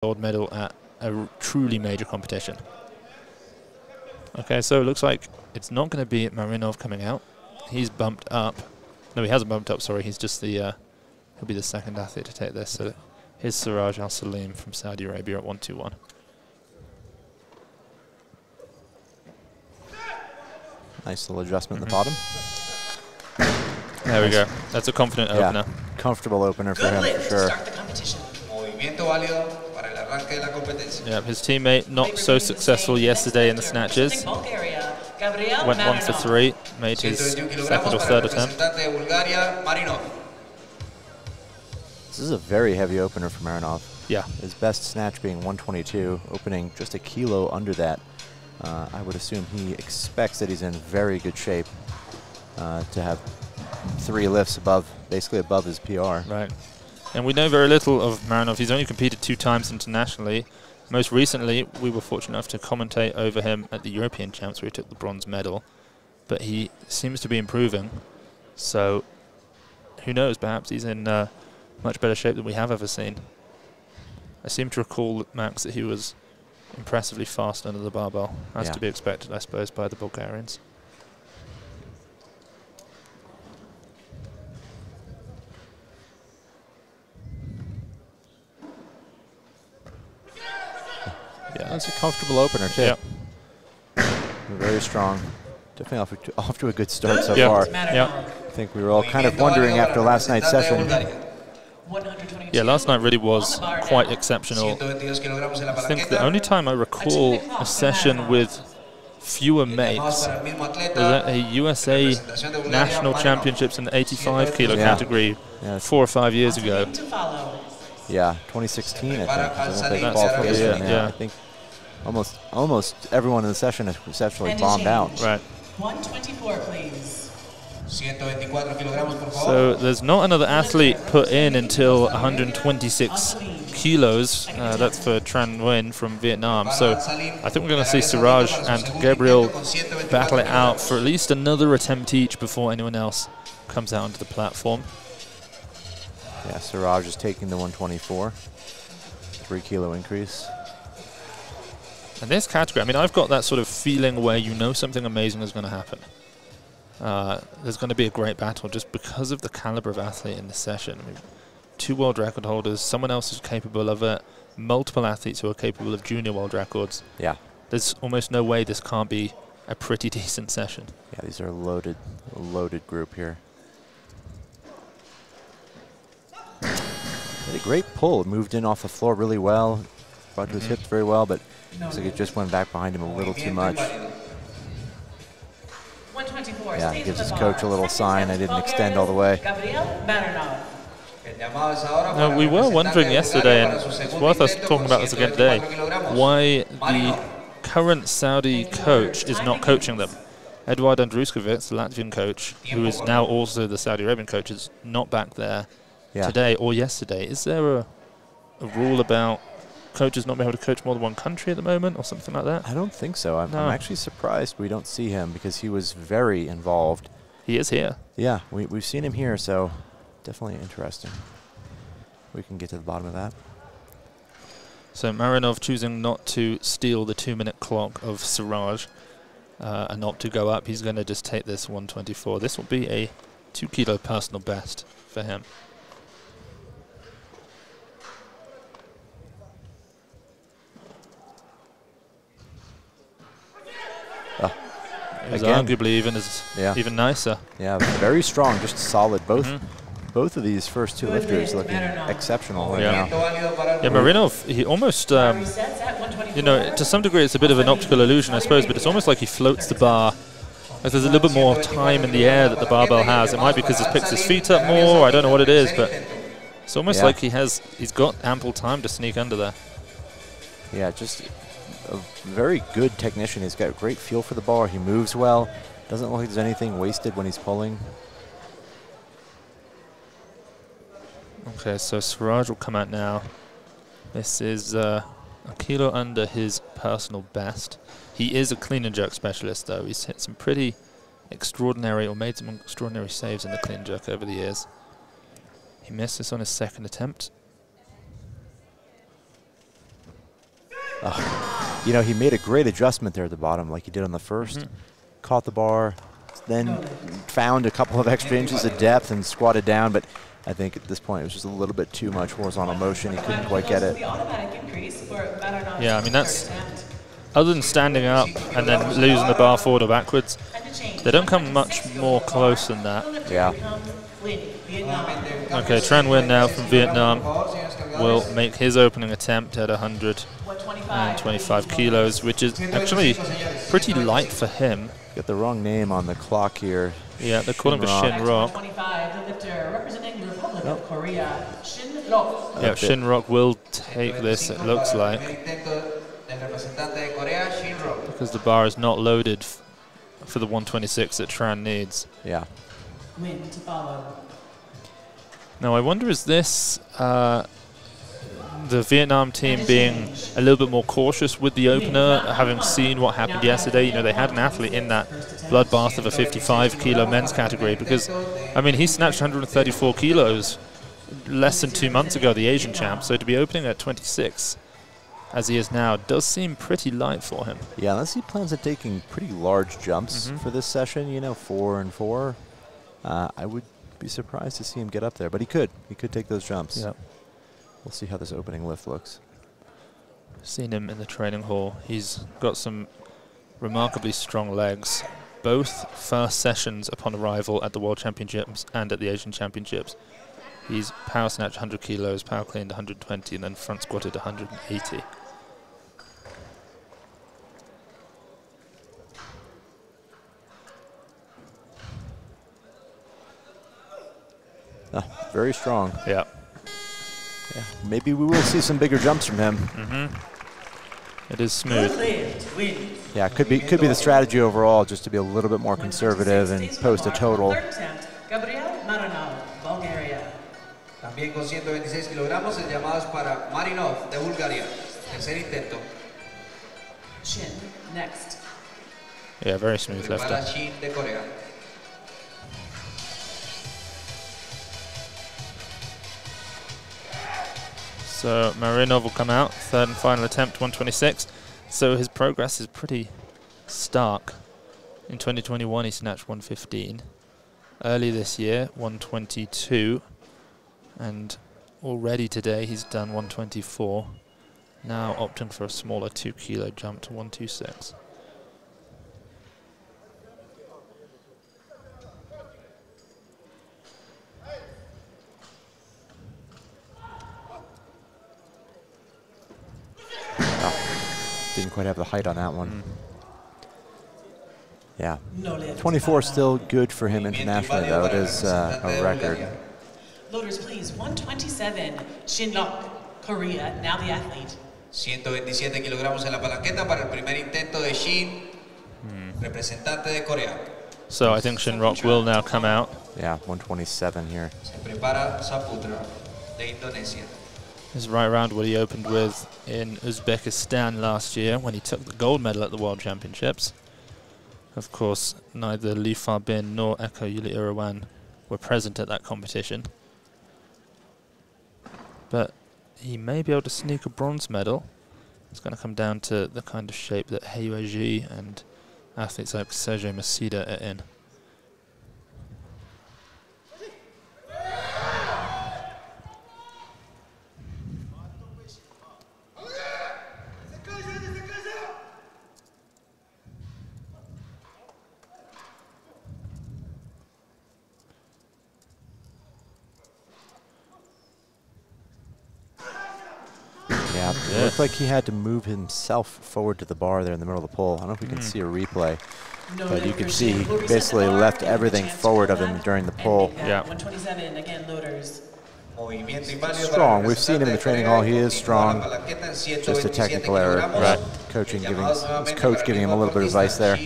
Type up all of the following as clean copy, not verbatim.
gold medal at a truly major competition. Okay, so it looks like it's not going to be Marinov coming out. He's bumped up. No, he hasn't bumped up, sorry. He's just the, he'll be the second athlete to take this. So here's Siraj Al Salim from Saudi Arabia at 121. Nice little adjustment at the bottom. There we go. That's a confident opener. Comfortable opener for him, for sure. Yeah, his teammate not so successsul yesterday in the snatches. Went 1 for 3, made his second or third attempt. This is a very heavy opener for Marinov. Yeah. His best snatch being 122, opening just a kilo under that. I would assume he expects that he's in very good shape to have 3 lifts above, basically above his PR. Right. And we know very little of Marinov. He's only competed 2 times internationally. Most recently, we were fortunate enough to commentate over him at the European Champs where he took the bronze medal. But he seems to be improving. So who knows, perhaps he's in much better shape than we have ever seen. I seem to recall, Max, that he was impressively fast under the barbell, as to be expected, I suppose, by the Bulgarians. Yeah, that's a comfortable opener, too. Yep. Very strong. Definitely off to a good start so far. Yeah. I think we were all kind of wondering after last night's session. Yeah, last night really was quite exceptional. I think the only time I recall a session with fewer mates was at a USA National Championships in the 85 kilo category 4 or 5 years ago. Yeah, 2016, I think. I think almost everyone in the session has essentially bombed out. Right. 124, please. So there's not another athlete put in until 126 kilos. That's for Tran Nguyen from Vietnam. So I think we're going to see Siraj and Gabriel battle it out for at least another attempt each before anyone else comes out onto the platform. Yeah, Siraj is taking the 124. 3 kilo increase. And this category, I mean, I've got that sort of feeling where you know something amazing is going to happen. There's going to be a great battle just because of the caliber of athlete in this session. I mean, 2 world record holders, someone else is capable of it, multiple athletes who are capable of junior world records. Yeah. There's almost no way this can't be a pretty decent session. Yeah, these are a loaded group here. Had a great pull. It moved in off the floor really well. Brought to his hips very well, but looks like it just went back behind him a little too much. Yeah, he gives his coach a little sign. I didn't extend all the way. Now, we were wondering yesterday, and it's worth us talking about this again today, why the current Saudi coach is not coaching them. Eduard Andruskovic, the Latvian coach, who is now also the Saudi Arabian coach, is not back there today or yesterday. Is there a rule about coaches not being able to coach more than one country at the moment or something like that? I don't think so. I'm actually surprised we don't see him because he was very involved. He is here. Yeah, we've seen him here, so definitely interesting. We can get to the bottom of that. So Marinov choosing not to steal the 2-minute clock of Siraj and not to go up. He's going to just take this 124. This will be a 2 kilo personal best for him. It was arguably even nicer. Yeah, very strong, just solid. Both of these first 2 lifters looking exceptional right now. Yeah, Marinov, he almost, you know, to some degree it's a bit of an optical illusion, I suppose, but it's almost like he floats the bar. Like there's a little bit more time in the air that the barbell has. It might be because he picks his feet up more. I don't know what it is, but it's almost like he's got ample time to sneak under there. Yeah, just a very good technician. He's got a great feel for the bar. He moves well. Doesn't look like there's anything wasted when he's pulling. Okay, so Siraj will come out now. This is a kilo under his personal best. He is a clean and jerk specialist, though. He's hit some pretty extraordinary, or made some extraordinary saves in the clean and jerk over the years. He missed this on his 2nd attempt. You know, he made a great adjustment there at the bottom, like he did on the first. Caught the bar, then found a couple of extra inches of depth and squatted down, but I think at this point it was just a little bit too much horizontal motion. He couldn't quite get it. Yeah, I mean, that's, other than standing up and then losing the bar forward or backwards, they don't come much more close than that. Yeah. Okay, Tran Nguyen now from Vietnam will make his opening attempt at 125 kilos, which is actually pretty light for him. Got the wrong name on the clock here. Yeah, they're calling for Shin Rock. Yeah, Shin Rock will take this, it looks like, because the bar is not loaded for the 126 that Tran needs. Yeah. Now, I wonder, is this the Vietnam team being a little bit more cautious with the opener, having seen what happened yesterday? You know, they had an athlete in that bloodbath of a 55-kilo men's category because, I mean, he snatched 134 kilos less than 2 months ago, the Asian champ. So to be opening at 26, as he is now, does seem pretty light for him. Yeah, unless he plans on taking pretty large jumps for this session, you know, 4 and 4, I would be surprised to see him get up there. But he could take those jumps. Yep. We'll see how this opening lift looks. Seen him in the training hall. He's got some remarkably strong legs. Both first sessions upon arrival at the World Championships and at the Asian Championships. He's power snatched 100 kilos, power cleaned 120, and then front squatted 180. Very strong. Yeah. Yeah, maybe we will see some bigger jumps from him. It is smooth. Yeah, could be the strategy overall, just to be a little bit more conservative and post a total. También con 126 kilogramos, el llamado es para Marinov de Bulgaria. Tercer intento. Shin, next. Yeah, very smooth lifter. Para Shin de Corea. So Marinov will come out, third and final attempt, 126. So his progress is pretty stark. In 2021, he snatched 115. Early this year, 122. And already today, he's done 124. Now opting for a smaller 2-kilo jump to 126. Didn't quite have the height on that one. Yeah. 24 still good for him internationally, though. It is a record. Loaders, please. 127. Shin Rock, Korea, now the athlete. 127 kilogramos en la palanqueta para el primer intento de Shin, representante de Corea. So I think Shin Rock will now come out. Yeah, 127 here. Se prepara Saputra de Indonesia. Is right around what he opened with in Uzbekistan last year when he took the gold medal at the World Championships. Of course, neither Li Fabin nor Yuli Irawan were present at that competition. But he may be able to sneak a bronze medal. It's going to come down to the kind of shape that He Yueji and athletes like Sergio Masida are in. It looked like he had to move himself forward to the bar there in the middle of the pole. I don't know if we can see a replay, but you can see he basically left everything forward of him during the pull. Yeah. 127, again, loaders. Strong. We've seen him in the training hall. He is strong. Just a technical error. Right. His coach giving him a little bit of advice there.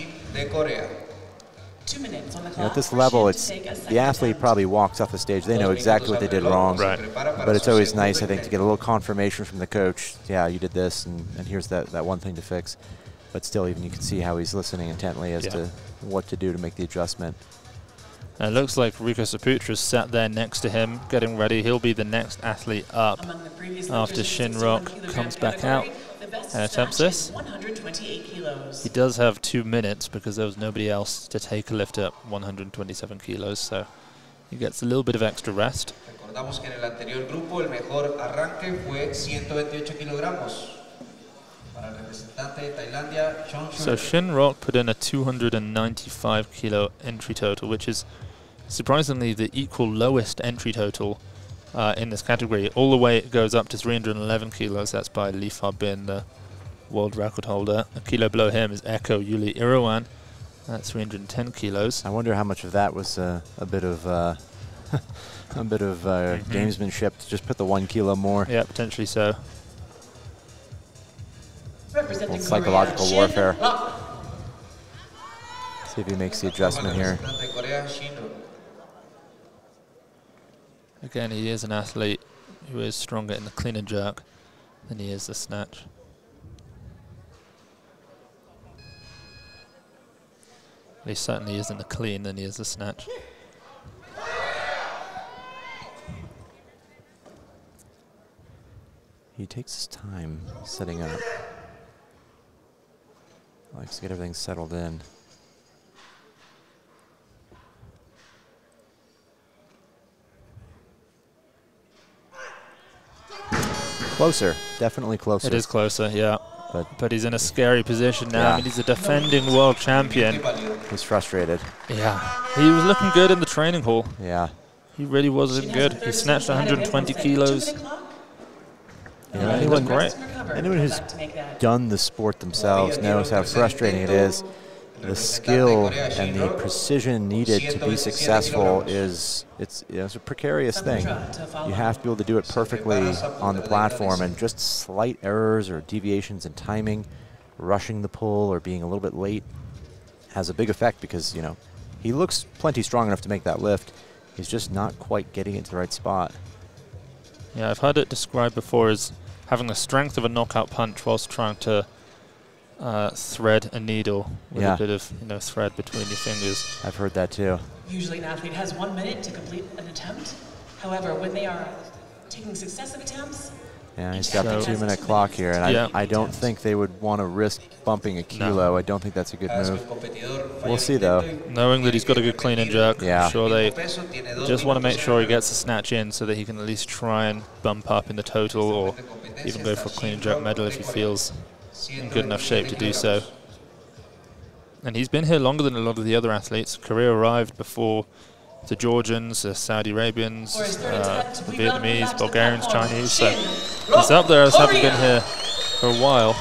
2 minutes on the clock. You know, at this level, it's the athlete probably walks off the stage. They know exactly what they did wrong. Right. But it's always nice, I think, to get a little confirmation from the coach. Yeah, you did this, and here's that one thing to fix. But still, even you can see how he's listening intently as to what to do to make the adjustment. It looks like Rico Saputra's sat there next to him, getting ready. He'll be the next athlete up after Shin Rock comes back out. best and attempts snatch this. is 128 kilos. He does have 2 minutes because there was nobody else to take a lift at 127 kilos, so he gets a little bit of extra rest. Recordamos que en el anterior grupo el mejor arranque fue 128 kilogramos. Para el representante de Tailandia, So Shinrock put in a 295 kilo entry total, which is surprisingly the equal lowest entry total in this category. All the way it goes up to 311 kilos. That's by Fabin, the world record holder. A kilo below him is Echo Yuli Irawan. That's 310 kilos. I wonder how much of that was a bit of gamesmanship to just put the 1 kilo more. Yeah, potentially so. Representing Psychological Korea, warfare. Shin Lock. See if he makes the adjustment here. Again, he is an athlete who is stronger in the clean and jerk than he is the snatch. He certainly is in the clean than he is the snatch. He takes his time setting up. Likes to get everything settled in. Closer, definitely closer. It is closer, yeah. But he's in a scary position now. Yeah. I mean, he's a defending world champion. He's frustrated. Yeah. He was looking good in the training hall. Yeah. He really was looking good. He snatched 120 kilos. Yeah, anyone who's done the sport themselves knows how frustrating it is. The skill and the precision needed to be successful it's a precarious thing. You have to be able to do it perfectly on the platform, and just slight errors or deviations in timing, rushing the pull or being a little bit late has a big effect, because he looks plenty strong enough to make that lift. He's just not quite getting it to the right spot. Yeah, I've heard it described before as having the strength of a knockout punch whilst trying to thread a needle with a bit of thread between your fingers. I've heard that too. Usually an athlete has 1 minute to complete an attempt. However, when they are taking successive attempts, yeah, he's got the 2-minute clock here, and I don't think they would want to risk bumping a kilo. No. I don't think that's a good move. We'll see, though. Knowing that he's got a good clean and jerk, yeah. I'm sure they just want to make sure he gets the snatch in so that he can at least try and bump up in the total, or even go for a clean and jerk medal if he feels in good enough shape to do so. And he's been here longer than a lot of the other athletes. Korea arrived before the Georgians, the Saudi Arabians, the Vietnamese, Bulgarians, Chinese. So he's up there as having been here for a while.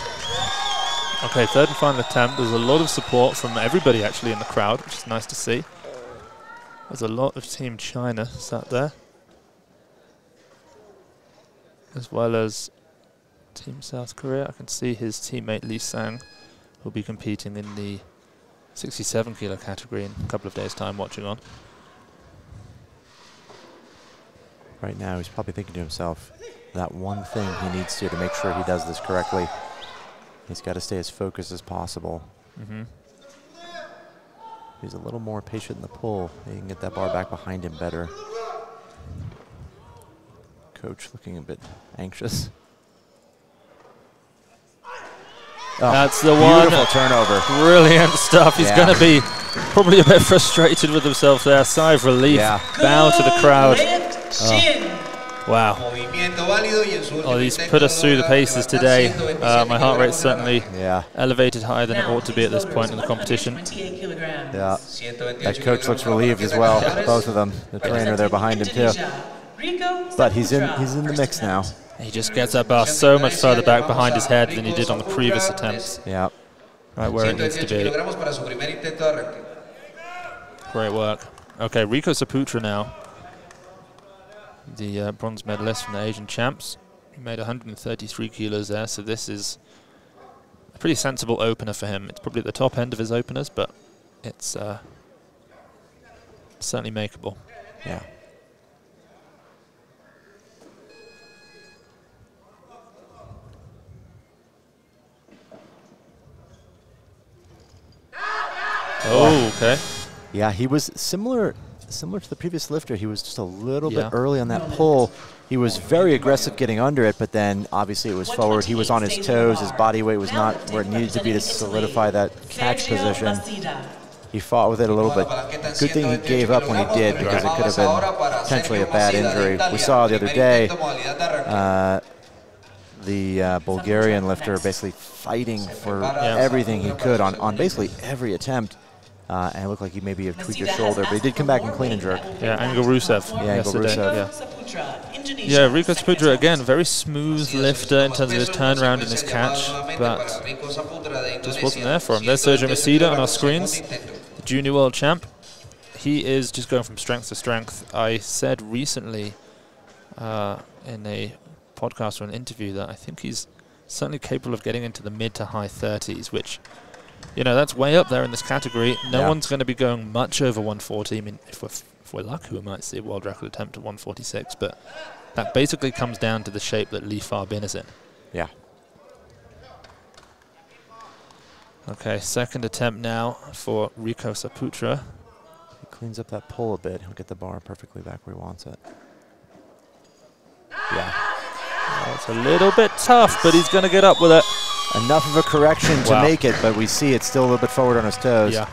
Okay, third and final attempt. There's a lot of support from everybody actually in the crowd, which is nice to see. There's a lot of Team China sat there, as well as Team South Korea. I can see his teammate Lee Sang will be competing in the 67 kilo category in a couple of days' time, watching on. Right now, he's probably thinking to himself, that one thing he needs to make sure he does this correctly. He's got to stay as focused as possible. Mm-hmm. He's a little more patient in the pull. He can get that bar back behind him better. Coach looking a bit anxious. Oh, that's the one. Beautiful turnover. Brilliant stuff. He's going to be probably a bit frustrated with himself there. Sigh of relief. Yeah. Bow to the crowd. Oh. Wow. Oh, he's put us through the paces today. My heart rate's certainly elevated higher than it ought to be at this point in the competition. Yeah. That coach looks relieved as well. Both of them. The trainer there behind him too. But he's in the mix now. He just gets that bar so much further back behind his head than he did on the previous attempts. Yeah. Right where it needs to be. Great work. Okay, Rico Saputra now. The bronze medalist from the Asian champs. He made 133 kilos there, so this is a pretty sensible opener for him. It's probably at the top end of his openers, but it's certainly makeable. Yeah. Oh, okay. Yeah, he was similar similar to the previous lifter, he was just a little bit early on that pull. He was very aggressive getting under it, but then obviously it was forward. He was on his toes. His body weight was not where it needed to be to solidify that catch position. He fought with it a little bit. Good thing he gave up when he did, because it could have been potentially a bad injury. We saw the other day the Bulgarian lifter basically fighting for everything he could on basically every attempt. And it looked like he maybe have tweaked his shoulder, but he did come back and clean and jerk. Yeah, Angle Rusev. Yeah, Angle Rusev. Yeah, Rico Saputra, again, very smooth lifter in terms of his turnaround and his catch, but just wasn't there for him. There's Sergio Maceda on our screens, the junior world champ. He is just going from strength to strength. I said recently in a podcast or an interview that I think he's certainly capable of getting into the mid to high 30s, which, you know, that's way up there in this category. No one's going to be going much over 140. I mean, if we're lucky, we might see a world record attempt at 146, but that basically comes down to the shape that Lee Fabin is in. Yeah. Okay, second attempt now for Rico Saputra. He cleans up that pull a bit. He'll get the bar perfectly back where he wants it. Yeah. Oh, it's a little bit tough, but he's going to get up with it. Enough of a correction to make it, but we see it's still a little bit forward on his toes. Yeah.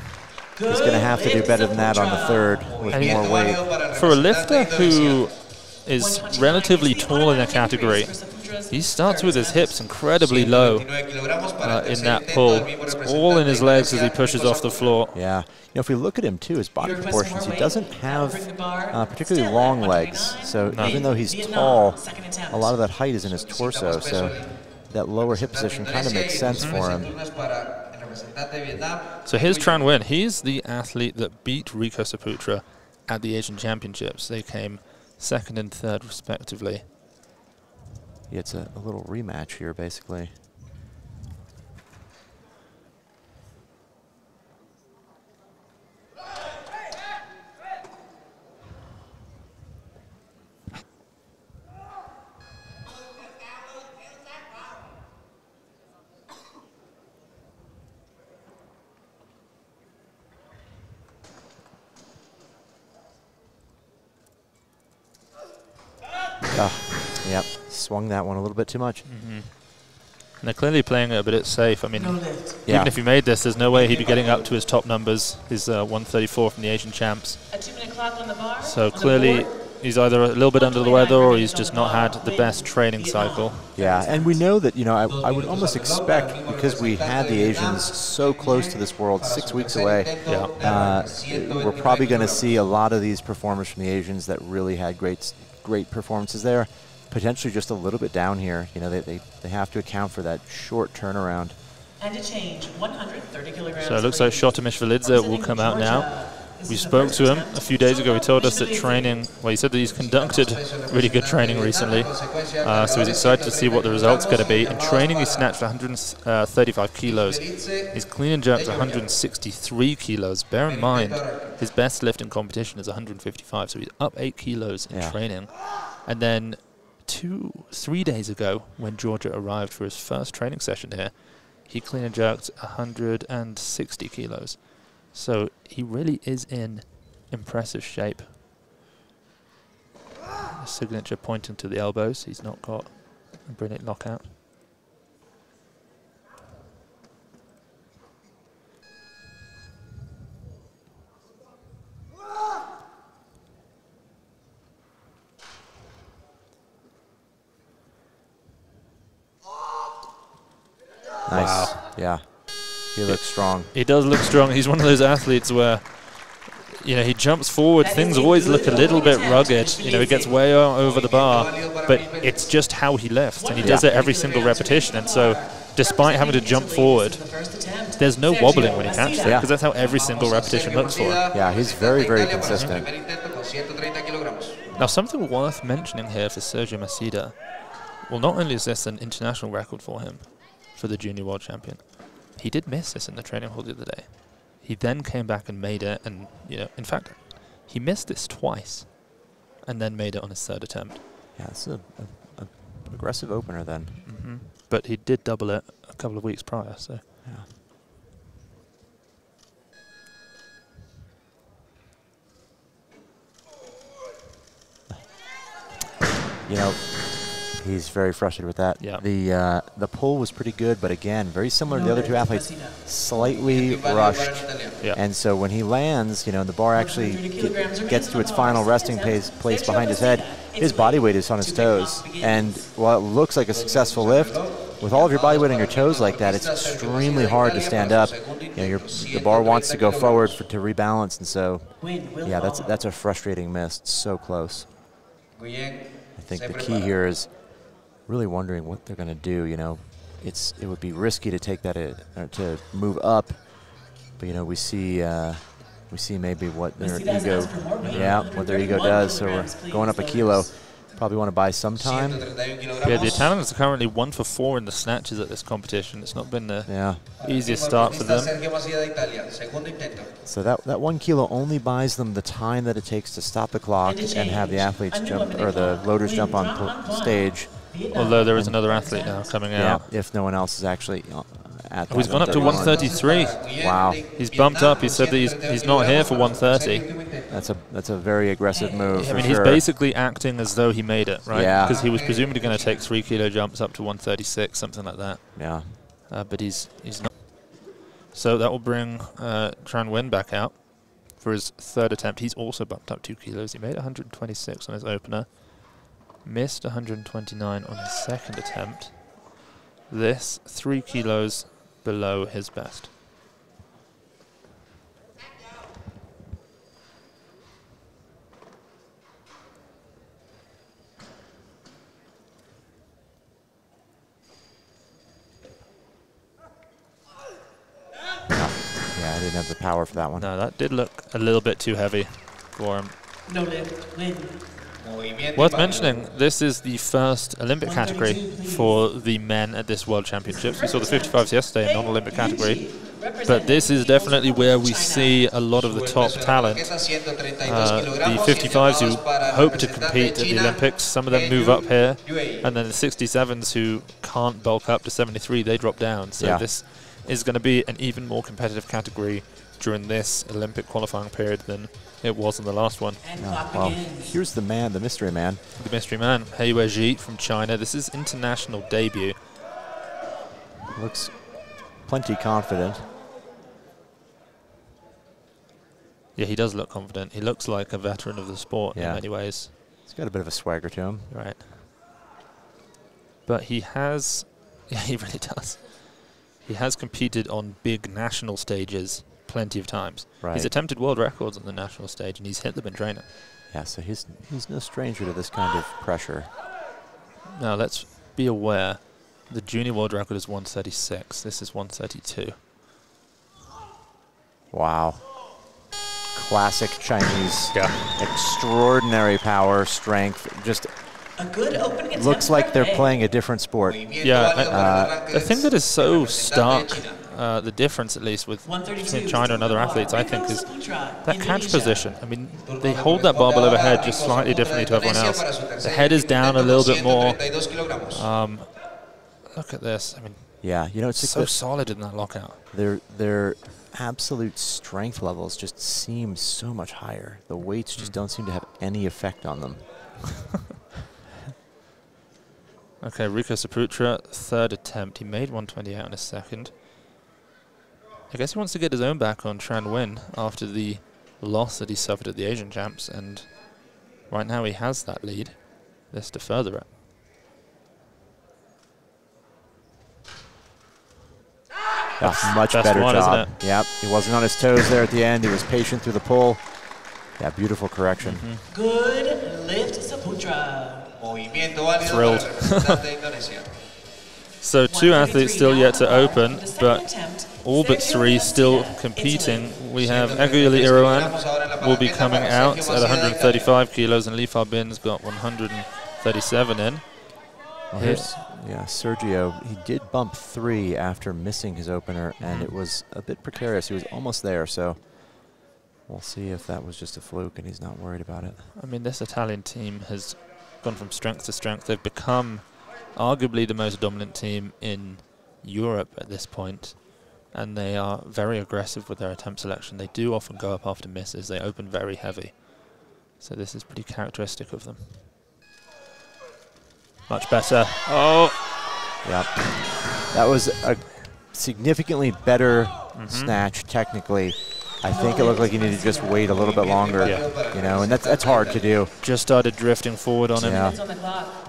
He's going to have to do better than that on the third with more weight. For a lifter who is relatively tall in the category, he starts with his hips incredibly low in that pull. It's all in his legs as he pushes off the floor. Yeah. You know, if we look at him, too, his body proportions, he doesn't have particularly long legs. So even though he's tall, a lot of that height is in his torso. So that lower hip position kind of makes sense for him. So here's Tran Nguyen. He's the athlete that beat Rico Saputra at the Asian Championships. They came second and third, respectively. Yeah, it's a little rematch here, basically. Yep, swung that one a little bit too much. And they're clearly playing it a bit safe. I mean, even if he made this, there's no way he'd be getting up to his top numbers, his 134 from the Asian champs. So clearly he's either a little bit under the weather or he's just not had the best training cycle. Yeah, and we know that, you know, I would almost expect, because we had the Asians so close to this world, 6 weeks away, we're probably going to see a lot of these performers from the Asians that really had great performances there. Potentially just a little bit down here. You know, they have to account for that short turnaround. And to change 130 kilograms. So it looks like Shota Mishvalidze will come out now. We spoke to him a few days ago. He told us that training, well, he said that he's conducted really good training recently. So he's excited to see what the result's going to be. In training, he snatched 135 kilos. His clean and jerk's 163 kilos. Bear in mind, his best lift in competition is 155, so he's up 8 kilos in training. And then 3 days ago, when Georgia arrived for his first training session here, he clean and jerked 160 kilos. So he really is in impressive shape. The signature pointing to the elbows. He's not got a brilliant knockout. Nice. Wow. Yeah. He looks strong. He does look strong. He's one of those athletes where, you know, he jumps forward. Things always look a little bit rugged. You know, he gets way over the bar, but it's just how he lifts, and he does it every single repetition. And so, despite having to jump forward, there's no wobbling when he catches it, because that's how every single repetition looks for him. Yeah, he's very, very consistent. Now, something worth mentioning here for Sergio Maceda. Well, not only is this an international record for him, for the junior world champion, he did miss this in the training hall the other day. He then came back and made it, and, you know, in fact, he missed this twice and then made it on his third attempt. Yeah, it's an aggressive opener then. But he did double it a couple of weeks prior, so. Yeah. You know, he's very frustrated with that. Yeah. The pull was pretty good, but again, very similar to the other two athletes, slightly rushed. Yeah. And so when he lands, you know, the bar actually gets to its final resting place behind his head, his body weight is on his toes. And while it looks like a successful lift, with all of your body weight on your toes like that, it's extremely hard to stand up. You know, the bar wants to go forward to rebalance, and so, yeah, that's a frustrating miss. It's so close. I think the key here is really wondering what they're going to do. You know, it would be risky to take that to move up, but you know, we see maybe what their ego, what their ego does. So we're going up a kilo. Probably want to buy some time. Yeah, the Italians are currently 1 for 4 in the snatches at this competition. It's not been the easiest start for them. So that 1 kilo only buys them the time that it takes to stop the clock and have the athletes jump, or the loaders jump on stage. Although there is another athlete now coming out. If no one else is actually at that. He's gone up to 133. Wow. He's bumped up. He said that he's not here for 130. That's a very aggressive move. I mean, he's basically acting as though he made it, right? Yeah. Because he was presumably going to take 3 kilo jumps up to 136, something like that. Yeah. But he's not. So that will bring Tran Nguyen back out for his 3rd attempt. He's also bumped up 2 kilos. He made 126 on his opener. Missed 129 on his 2nd attempt. This 3 kilos below his best. Yeah, I didn't have the power for that one. No, that did look a little bit too heavy for him. No lift, win. Worth mentioning, this is the first Olympic category for the men at this World Championships. We saw the 55s yesterday in non-Olympic category, but this is definitely where we see a lot of the top talent. The 55s who hope to compete at the Olympics, some of them move up here, and then the 67s who can't bulk up to 73, they drop down. So this is going to be an even more competitive category during this Olympic qualifying period than it was in the last one. Well, here's the man, the mystery man. The mystery man, He Weiji from China. This is international debut. Looks plenty confident. Yeah, he does look confident. He looks like a veteran of the sport in many ways. He's got a bit of a swagger to him. Right. But he has, he really does. He has competed on big national stages plenty of times. Right. He's attempted world records on the national stage, and he's hit them in training. Yeah, so he's no stranger to this kind of pressure. Now, let's be aware, the junior world record is 136. This is 132. Wow. Classic Chinese. Extraordinary power, strength. Just A good opening looks like they're playing a different sport. Yeah, the thing that is so stark, the difference at least between China and other athletes, I think, is that catch position. I mean, they hold that barbell overhead just slightly differently to everyone else. The head is down a little bit more. Look at this. I mean, yeah, you know, it's so solid in that lockout. Their absolute strength levels just seem so much higher. The weights just don't seem to have any effect on them. Okay, Rico Saputra, 3rd attempt. He made 128 on his 2nd. I guess he wants to get his own back on Tran Nguyen after the loss that he suffered at the Asian Champs, and right now he has that lead. This to further it. Much best better one, job. isn't it? Yep, he wasn't on his toes there at the end. He was patient through the pull. Yeah, beautiful correction. Good lift, Saputra. Thrilled. So 2 athletes still yet to open, but all but 3 still competing. We have Yuli Irawan will be coming out at 135 kilos, and Li Fabin's got 137 in. Well, here's Sergio. He did bump 3 after missing his opener, and it was a bit precarious. He was almost there, so we'll see if that was just a fluke and he's not worried about it. I mean, this Italian team has gone from strength to strength. They've become arguably the most dominant team in Europe at this point, and they are very aggressive with their attempt selection. They do often go up after misses. They open very heavy. So this is pretty characteristic of them. Much better. Oh. Yep. That was a significantly better snatch technically. I think it looked like he needed to just wait a little bit longer, you know, and that's hard to do. Just started drifting forward on him. Yeah.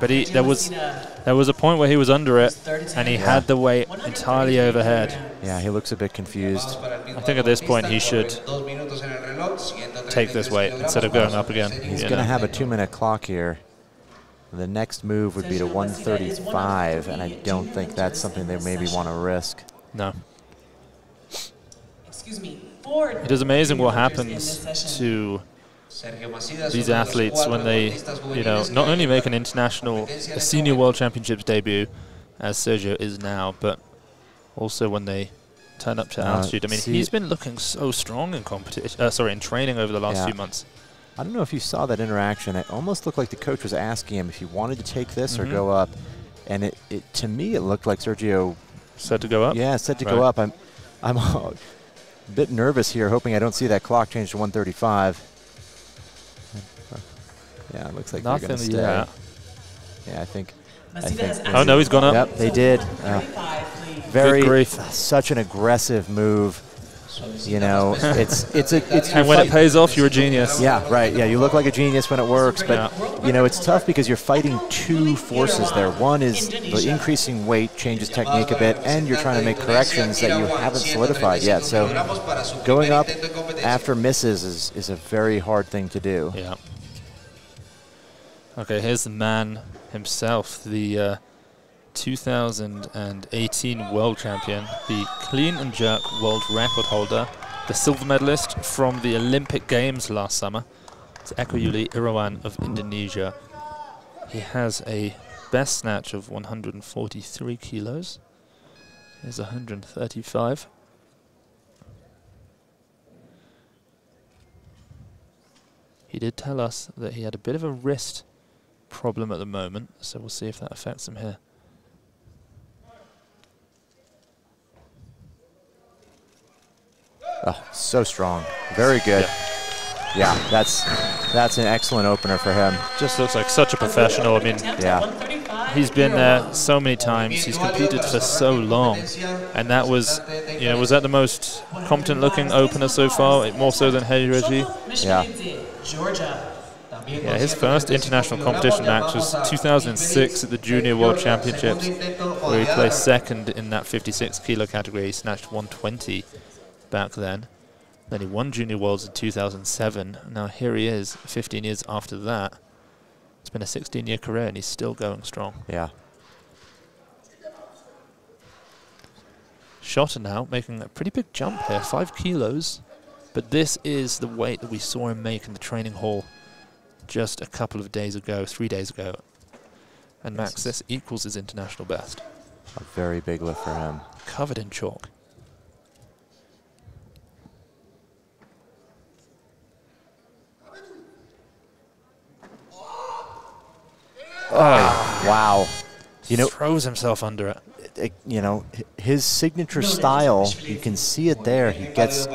But there was a point where he was under it, and he had the weight entirely overhead. Yeah, he looks a bit confused. I think at this point he should take this weight instead of going up again. He's going to have a 2-minute clock here. The next move would be to 135, and I don't think that's something they maybe want to risk. No. Excuse me. It is amazing what happens to these athletes when they, you know, not only make an international, a senior world championships debut, as Sergio is now, but also when they turn up to altitude. I mean, he's been looking so strong in competition. In training over the last few months. I don't know if you saw that interaction. It almost looked like the coach was asking him if he wanted to take this or go up, and it to me it looked like Sergio said to go up. Yeah, said to go up. I'm a bit nervous here, hoping I don't see that clock change to 135. Yeah, it looks like they're going to stay. Yeah, I think. Oh no, he's gone up. Yep, they did. Such an aggressive move. You know, it's and when it pays off, you're a genius. Yeah, right. Yeah, you look like a genius when it works, but you know, it's tough because you're fighting two forces there. One is the increasing weight changes technique a bit, and you're trying to make corrections that you haven't solidified yet. So going up after misses is a very hard thing to do. Yeah. Okay, here's the man himself, the 2018 world champion, the clean and jerk world record holder, the silver medalist from the Olympic Games last summer. It's Yuli Irawan of Indonesia. He has a best snatch of 143 kilos. Here's 135. He did tell us that he had a bit of a wrist problem at the moment, so we'll see if that affects him here. Oh, so strong. Very good. Yeah, that's an excellent opener for him. Just looks like such a professional. I mean, he's been there so many times. He's competed for so long, and that was, you know, was that the most competent-looking opener so far? More so than Reggie? Yeah. Yeah, his first international competition match was 2006 at the Junior World Championships, where he placed second in that 56 kilo category. He snatched 120 back then. Then he won Junior Worlds in 2007. Now here he is, 15 years after that. It's been a 16-year career, and he's still going strong. Yeah. Schotter now making a pretty big jump here, 5 kilos. But this is the weight that we saw him make in the training hall just a couple of days ago, 3 days ago. And Max, this equals his international best. A very big lift for him. Covered in chalk. Oh, wow. You know, throws himself under it. You know, his signature style, you can see it there. He gets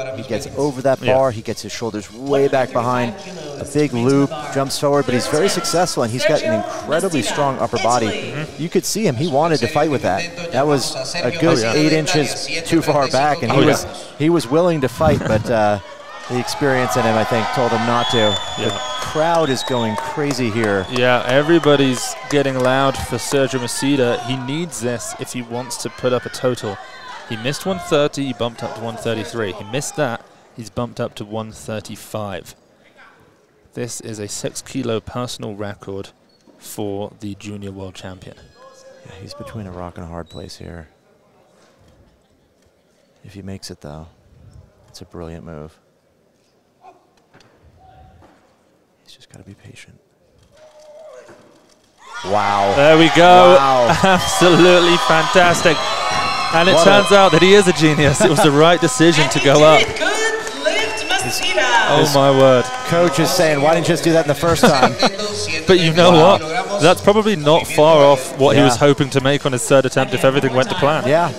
over that bar, he gets his shoulders way back behind, a big loop, jumps forward, but he's very successful, and he's got an incredibly strong upper body. You could see him, he wanted to fight with that. That was a good 8 inches too far back, and he was willing to fight, but the experience in him, I think, told him not to. The crowd is going crazy here. Yeah, everybody's getting loud for Sergio Maceda. He needs this if he wants to put up a total. He missed 130, he bumped up to 133. He missed that, he's bumped up to 135. This is a 6 kilo personal record for the junior world champion. Yeah, he's between a rock and a hard place here. If he makes it, though, it's a brilliant move. Just got to be patient. Wow. There we go. Wow. Absolutely fantastic. And it turns out that he is a genius. It was the right decision to go up. Oh my word. Coach is saying, why didn't you just do that in the first time? But you know what? That's probably not far off what he was hoping to make on his third attempt if everything went to plan. Yeah.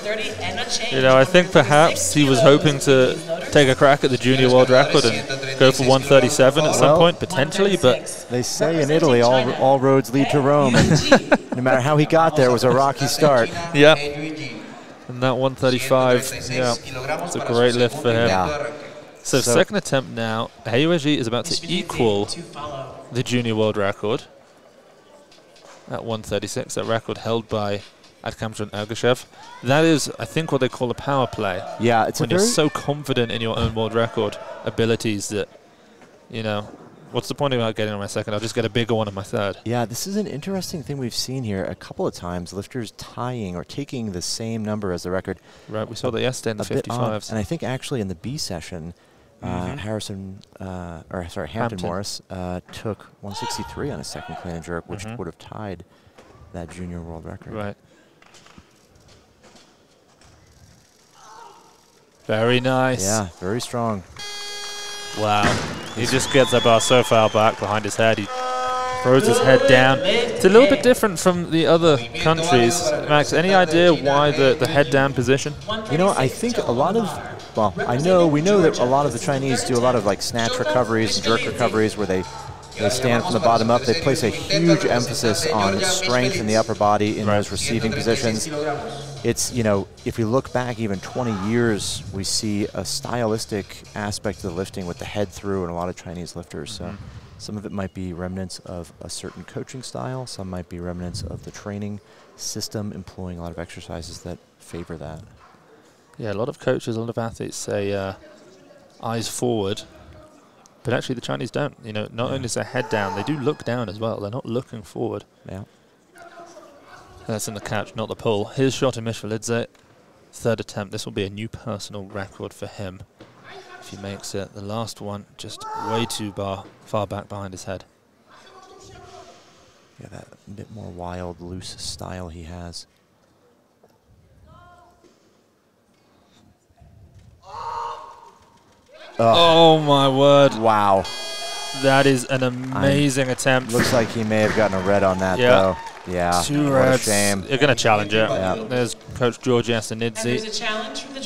You know, I think perhaps he was hoping to take a crack at the junior world record and go for 137 at some point, potentially, but... They say in Italy, all roads lead to Rome, and no matter how he got there, it was a rocky start. Yeah. And that 135, yeah, it's a great lift for him. Yeah. So second attempt now, Yuli is about to equal the junior world record at 136, that record held by Adkamjan Ergashev. That is, I think, what they call a power play. Yeah, it's when you're so confident in your own world record abilities that, you know, what's the point about getting on my second? I'll just get a bigger one on my third. Yeah, this is an interesting thing we've seen here a couple of times, lifters tying or taking the same number as the record. Right, we saw that yesterday in the 55s. And I think actually in the B session, Hampton Morris took 163 on his second clean and jerk, which would have tied that junior world record. Right. Very nice. Yeah, very strong. Wow. He just gets that bar so far back behind his head. He throws his head down. It's a little bit different from the other countries. Max, any idea why the head down position? You know, I think a lot of, well, we know that a lot of the Chinese do a lot of like snatch recoveries and jerk recoveries where they stand from the bottom up. They place a huge emphasis on strength in the upper body in those receiving positions. It's, you know, if you look back even 20 years, we see a stylistic aspect of the lifting with the head through in a lot of Chinese lifters. So some of it might be remnants of a certain coaching style. Some might be remnants of the training system employing a lot of exercises that favor that. Yeah, a lot of coaches, a lot of athletes say eyes forward. But actually the Chinese don't. You know, not only is their head down, they do look down as well. They're not looking forward. Yeah. That's in the catch, not the pull. Here's Shota Mishvalidze. Third attempt. This will be a new personal record for him if he makes it. The last one just way too far back behind his head. Yeah, that bit more wild, loose style he has. Oh my word. Wow. That is an amazing attempt. Looks like he may have gotten a red on that, though. Yeah. Two reds. Shame. You're going to challenge it. Yeah. There's Coach Georgi Astanidze. There's a challenge from the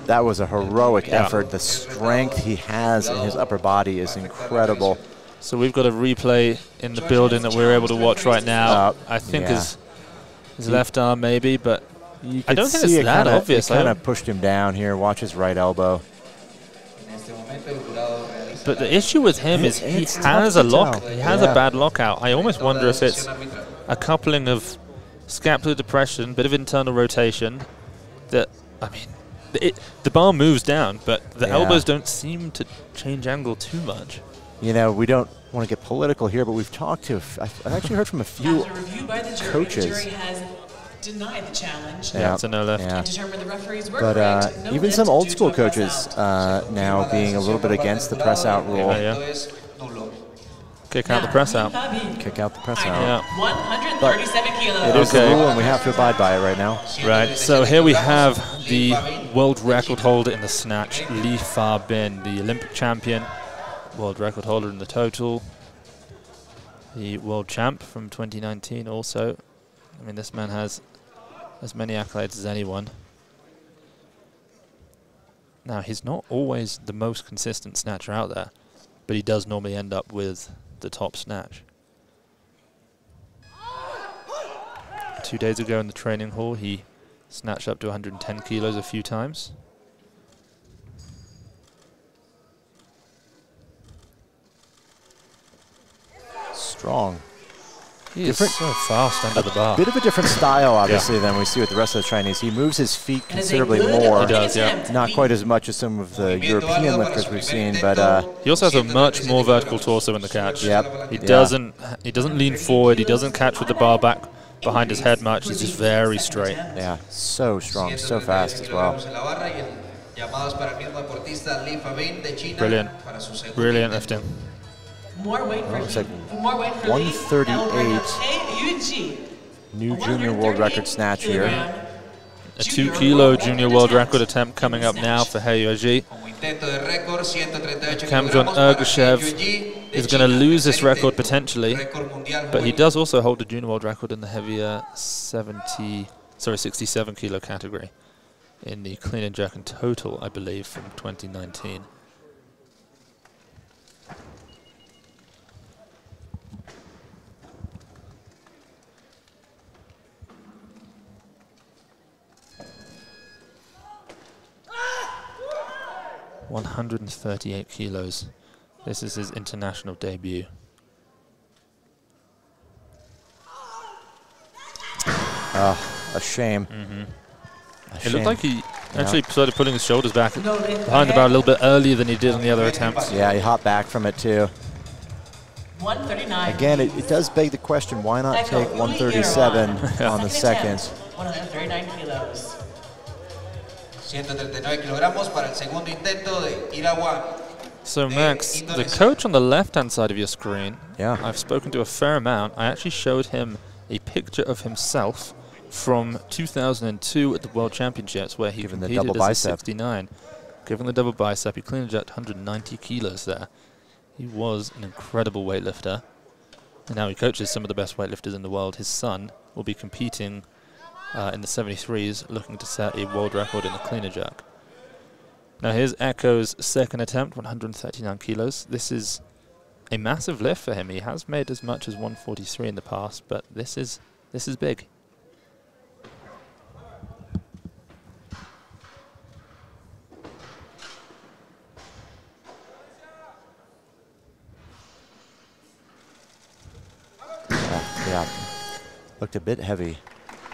that was a heroic effort. The strength he has in his upper body is incredible. So we've got a replay in the building that we're able to watch right now. I think his left arm maybe, but I don't think it's that obvious. He kind of pushed him down here. Watch his right elbow. But the issue with him is he has a lock. He has a bad lockout. I almost wonder if it's a coupling of scapular depression, bit of internal rotation. That, I mean, the bar moves down, but the elbows don't seem to change angle too much. You know, we don't want to get political here, but we've talked to, I've actually heard from a few coaches. The jury has denied the challenge. Yeah, it's a no lift. And determined the referees were correct. No even some old school coaches now being a little bit against the press out rule. Kick out the press out. Kick out the press out. Yeah. 137 kilos. It is the rule, and we have to abide by it right now. Right. So here we have the world record holder in the snatch, Fabin, the Olympic champion, world record holder in the total, the world champ from 2019 also. I mean, this man has as many accolades as anyone. Now, he's not always the most consistent snatcher out there, but he does normally end up with the top snatch. 2 days ago in the training hall, he snatched up to 110 kilos a few times. Strong. He is so fast under the bar. Bit of a different style, obviously, than we see with the rest of the Chinese. He moves his feet considerably more. He does, yeah. Not quite as much as some of the European lifters we've seen, but he also has a much more vertical torso in the catch. Yep. He doesn't lean forward. He doesn't catch with the bar back behind his head much. He's just very straight. Yeah, so strong, so fast as well. Brilliant. Brilliant lifting. More weight for looks like 138. New junior world record snatch here. A 2 kilo junior world record attempt coming up now for Yuli. Kamjon Ergashev is going to lose this record potentially, but he does also hold the junior world record in the heavier 67 kilo category in the clean and jerk and total, I believe, from 2019. $138 kilos. This is his international debut. A shame. It looked like he actually started putting his shoulders back behind the bar a little bit earlier than he did on the other attempts. Yeah, he hopped back from it too. 139. Again, it does beg the question, why not take 137 on the second? 139 kilos. 139 kilogramos para el segundo intento de Irawan. So Max, the coach on the left-hand side of your screen, Yeah. I've spoken to a fair amount. I actually showed him a picture of himself from 2002 at the World Championships where he Given the competed double as bicep. a 69. Given the double bicep, he clean and jerked 190 kilos there. He was an incredible weightlifter. And now he coaches some of the best weightlifters in the world. His son will be competing in the 73s, looking to set a world record in the clean and jerk. Now here's Echo's second attempt, 139 kilos. This is a massive lift for him. He has made as much as 143 in the past, but this is big. Yeah, looked a bit heavy.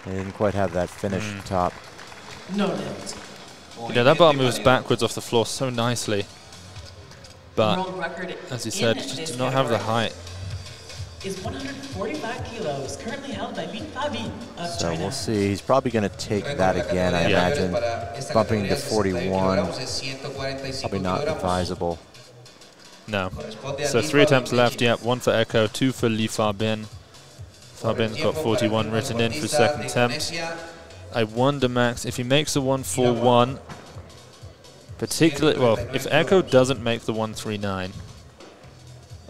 They didn't quite have that finished top. No lift. You know, that bar moves backwards off the floor so nicely, but World record as you in said, this just did not have the height. Is 145 kilos, currently held by Fabin of So China. we'll see. He's probably going to take that again, I imagine. Bumping to 41, probably not advisable. No. So 3 attempts left, yep, 1 for Echo, 2 for Fabin. Fabin's got 41 written in for second attempt. I wonder, Max, if he makes the 141, particularly, well, if Echo doesn't make the 139,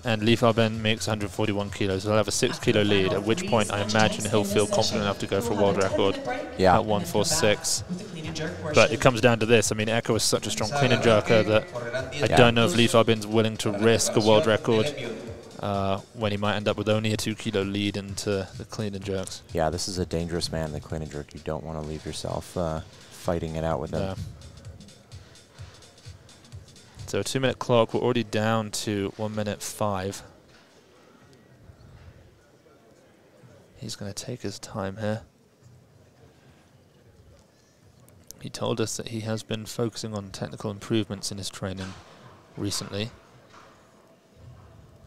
and Fabin makes 141 kilos, he'll have a 6 kilo lead, at which point I imagine he'll feel confident enough to go for a world record at 146. But it comes down to this. I mean, Echo is such a strong clean and jerker that I don't know if Fabin's willing to risk a world record when he might end up with only a 2 kilo lead into the clean and jerks. Yeah, this is a dangerous man, the clean and jerk. You don't want to leave yourself fighting it out with him. So 2-minute clock, we're already down to 1:05. He's going to take his time here. He told us that he has been focusing on technical improvements in his training recently.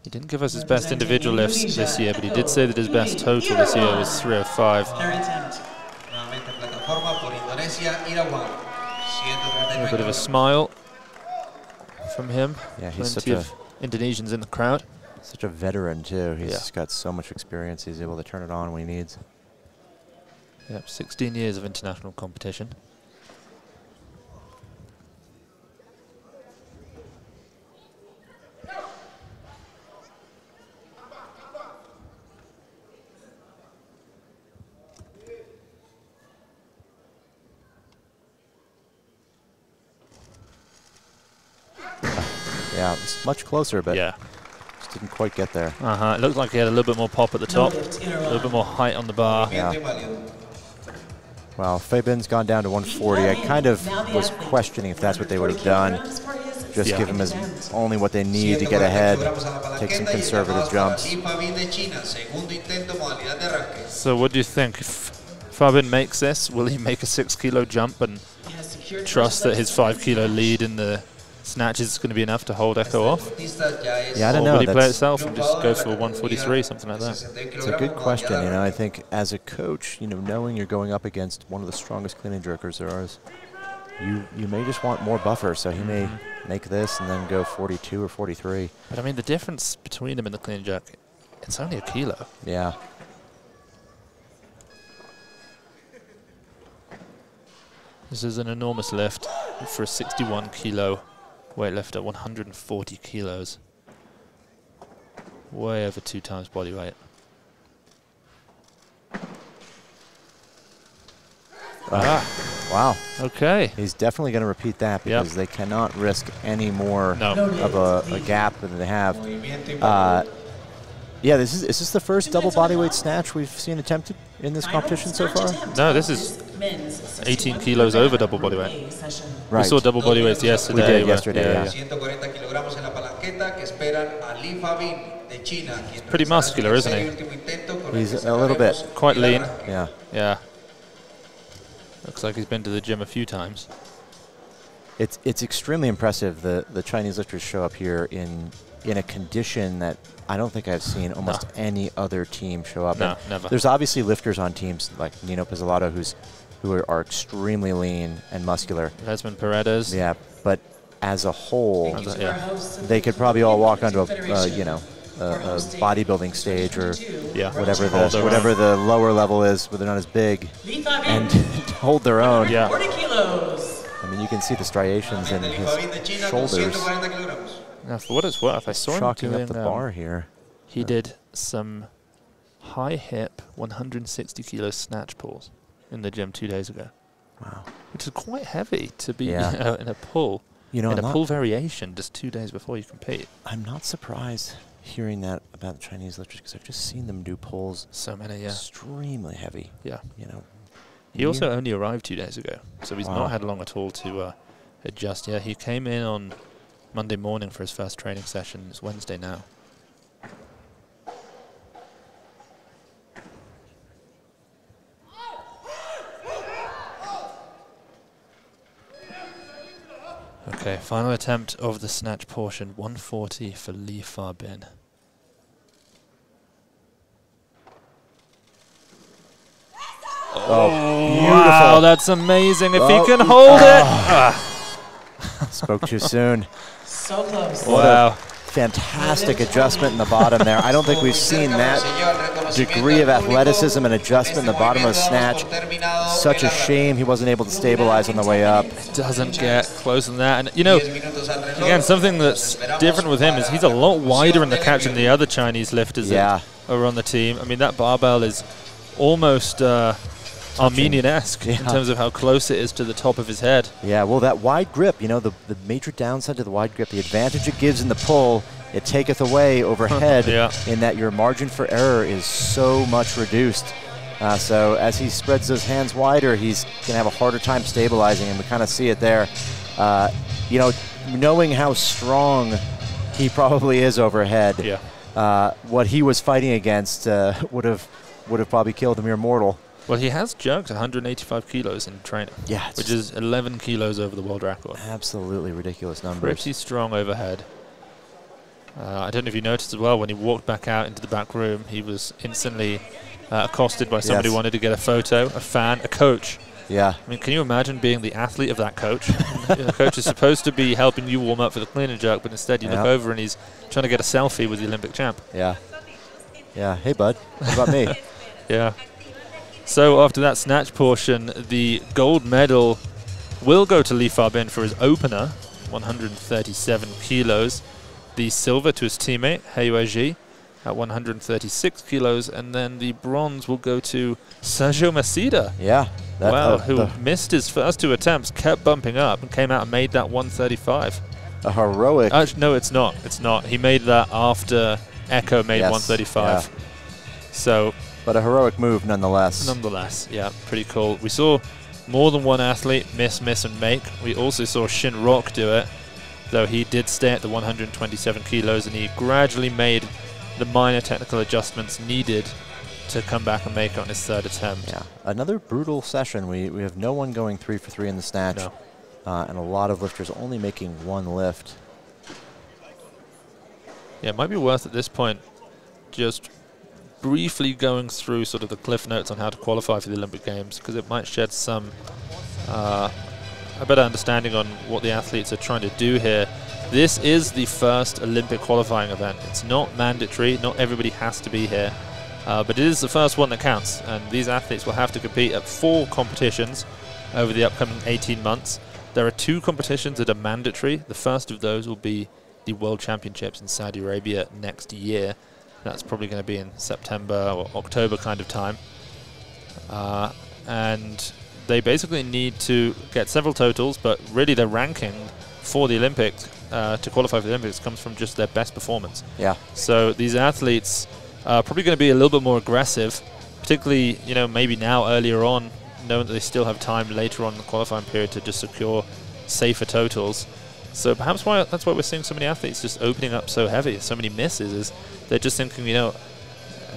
He didn't give us his best individual lifts this year, but he did say that his best total this year was 305. Third attempt. A bit of a smile from him. Yeah, he's Plenty of Indonesians in the crowd. such a veteran, too. He's got so much experience. He's able to turn it on when he needs. Yep, 16 years of international competition. Yeah, it's much closer, but Yeah. just didn't quite get there. It looked like he had a little bit more pop at the top, a little bit more height on the bar. Yeah. Well, Fabin's gone down to 140. I kind of was questioning if that's what they would have done. Just give him as only what they need to get ahead, take some conservative jumps. So what do you think? If Fabin makes this, will he make a 6 kilo jump and trust that his 5 kilo lead in the snatches is going to be enough to hold Echo off? Yeah, I don't know. Or will he play it safe and just go for 143, something like that? It's a good question. You know, I think as a coach, you know, knowing you're going up against one of the strongest clean and jerkers there is, you may just want more buffer. So he may make this and then go 42 or 43. But I mean, the difference between him and the clean and jerk, it's only a kilo. Yeah. This is an enormous lift for a 61 kilo weightlifter, 140 kilos. Way over 2 times body weight. Wow. Okay. He's definitely going to repeat that because they cannot risk any more of a gap than they have. Yeah, is this the first double bodyweight snatch we've seen attempted in this competition so far? No, this is 18 kilos over double bodyweight. Right. We saw double bodyweights yesterday. We did yesterday, yeah. Pretty muscular, isn't he? He's a little bit. Quite lean. Yeah. Yeah. Looks like he's been to the gym a few times. It's extremely impressive. The Chinese lifters show up here in a condition that I don't think I've seen almost any other team show up. No, never. There's obviously lifters on teams like Nino Pizzolatto who are extremely lean and muscular. Desmond Paredes. Yeah, but as a whole, they could probably all walk onto a bodybuilding stage or whatever the lower level is, where they're not as big, and hold their own. Yeah. 40 kilos. I mean, you can see the striations in his shoulders. Now, for what it's worth, I saw him Chalking doing up the bar here. He did some high hip 160 kilo snatch pulls in the gym 2 days ago. Wow. Which is quite heavy to be in a pull. You know, in a pull variation just 2 days before you compete. I'm not surprised hearing that about the Chinese lifters because I've just seen them do pulls. So many, extremely heavy. Yeah. You know. He also only arrived 2 days ago, so he's not had long at all to adjust. Yeah, he came in on Monday morning for his first training session. It's Wednesday now. Okay, final attempt of the snatch portion, 140 for Lee Fabin. Oh, beautiful. Wow, that's amazing. If he can hold it. Spoke too soon. So close. Wow. Fantastic adjustment in the bottom there. I don't think we've seen that degree of athleticism and adjustment in the bottom of the snatch. Such a shame he wasn't able to stabilize on the way up. Doesn't get closer than that. And, you know, again, something that's different with him is he's a lot wider in the catch than the other Chinese lifters that are on the team. I mean, that barbell is almost Armenian-esque in terms of how close it is to the top of his head. Yeah, well, that wide grip, you know, the major downside to the wide grip, the advantage it gives in the pull, it taketh away overhead in that your margin for error is so much reduced. So as he spreads those hands wider, he's going to have a harder time stabilizing, and we kind of see it there. You know, knowing how strong he probably is overhead, what he was fighting against would have probably killed a mere mortal. Well, he has jugged 185 kilos in training, which is 11 kilos over the world record. Absolutely ridiculous numbers. Pretty strong overhead. I don't know if you noticed as well, when he walked back out into the back room, he was instantly accosted by somebody who wanted to get a photo, a fan, a coach. Yeah. I mean, can you imagine being the athlete of that coach? The coach is supposed to be helping you warm up for the clean and jerk, but instead you look over and he's trying to get a selfie with the Olympic champ. Yeah. Yeah. Hey, bud. What about me? Yeah. So after that snatch portion, the gold medal will go to Lee Fabin for his opener, 137 kilos. The silver to his teammate, He Weiji, at 136 kilos. And then the bronze will go to Sergio Macida. Yeah. Who missed his first 2 attempts, kept bumping up, and came out and made that 135. A heroic. No, it's not. It's not. He made that after Echo made 135. Yeah. So... But a heroic move nonetheless. Nonetheless, yeah, pretty cool. We saw more than one athlete miss, and make. We also saw Shin Rock do it, though he did stay at the 127 kilos, and he gradually made the minor technical adjustments needed to come back and make it on his 3rd attempt. Yeah, another brutal session. We have no one going 3 for 3 in the snatch, and a lot of lifters only making 1 lift. Yeah, it might be worth at this point just briefly going through sort of the cliff notes on how to qualify for the Olympic Games, because it might shed some a better understanding on what the athletes are trying to do here. This is the first Olympic qualifying event. It's not mandatory. Not everybody has to be here, but it is the first one that counts, and these athletes will have to compete at 4 competitions over the upcoming 18 months. There are 2 competitions that are mandatory. The first of those will be the World Championships in Saudi Arabia next year. That's probably going to be in September or October kind of time. And they basically need to get several totals, but really their ranking for the Olympics, to qualify for the Olympics, comes from just their best performance. Yeah. So these athletes are probably going to be a little bit more aggressive, particularly, you know, maybe now earlier on, knowing that they still have time later on in the qualifying period to just secure safer totals. So perhaps that's why we're seeing so many athletes just opening up so heavy, so many misses, is they're just thinking, you know,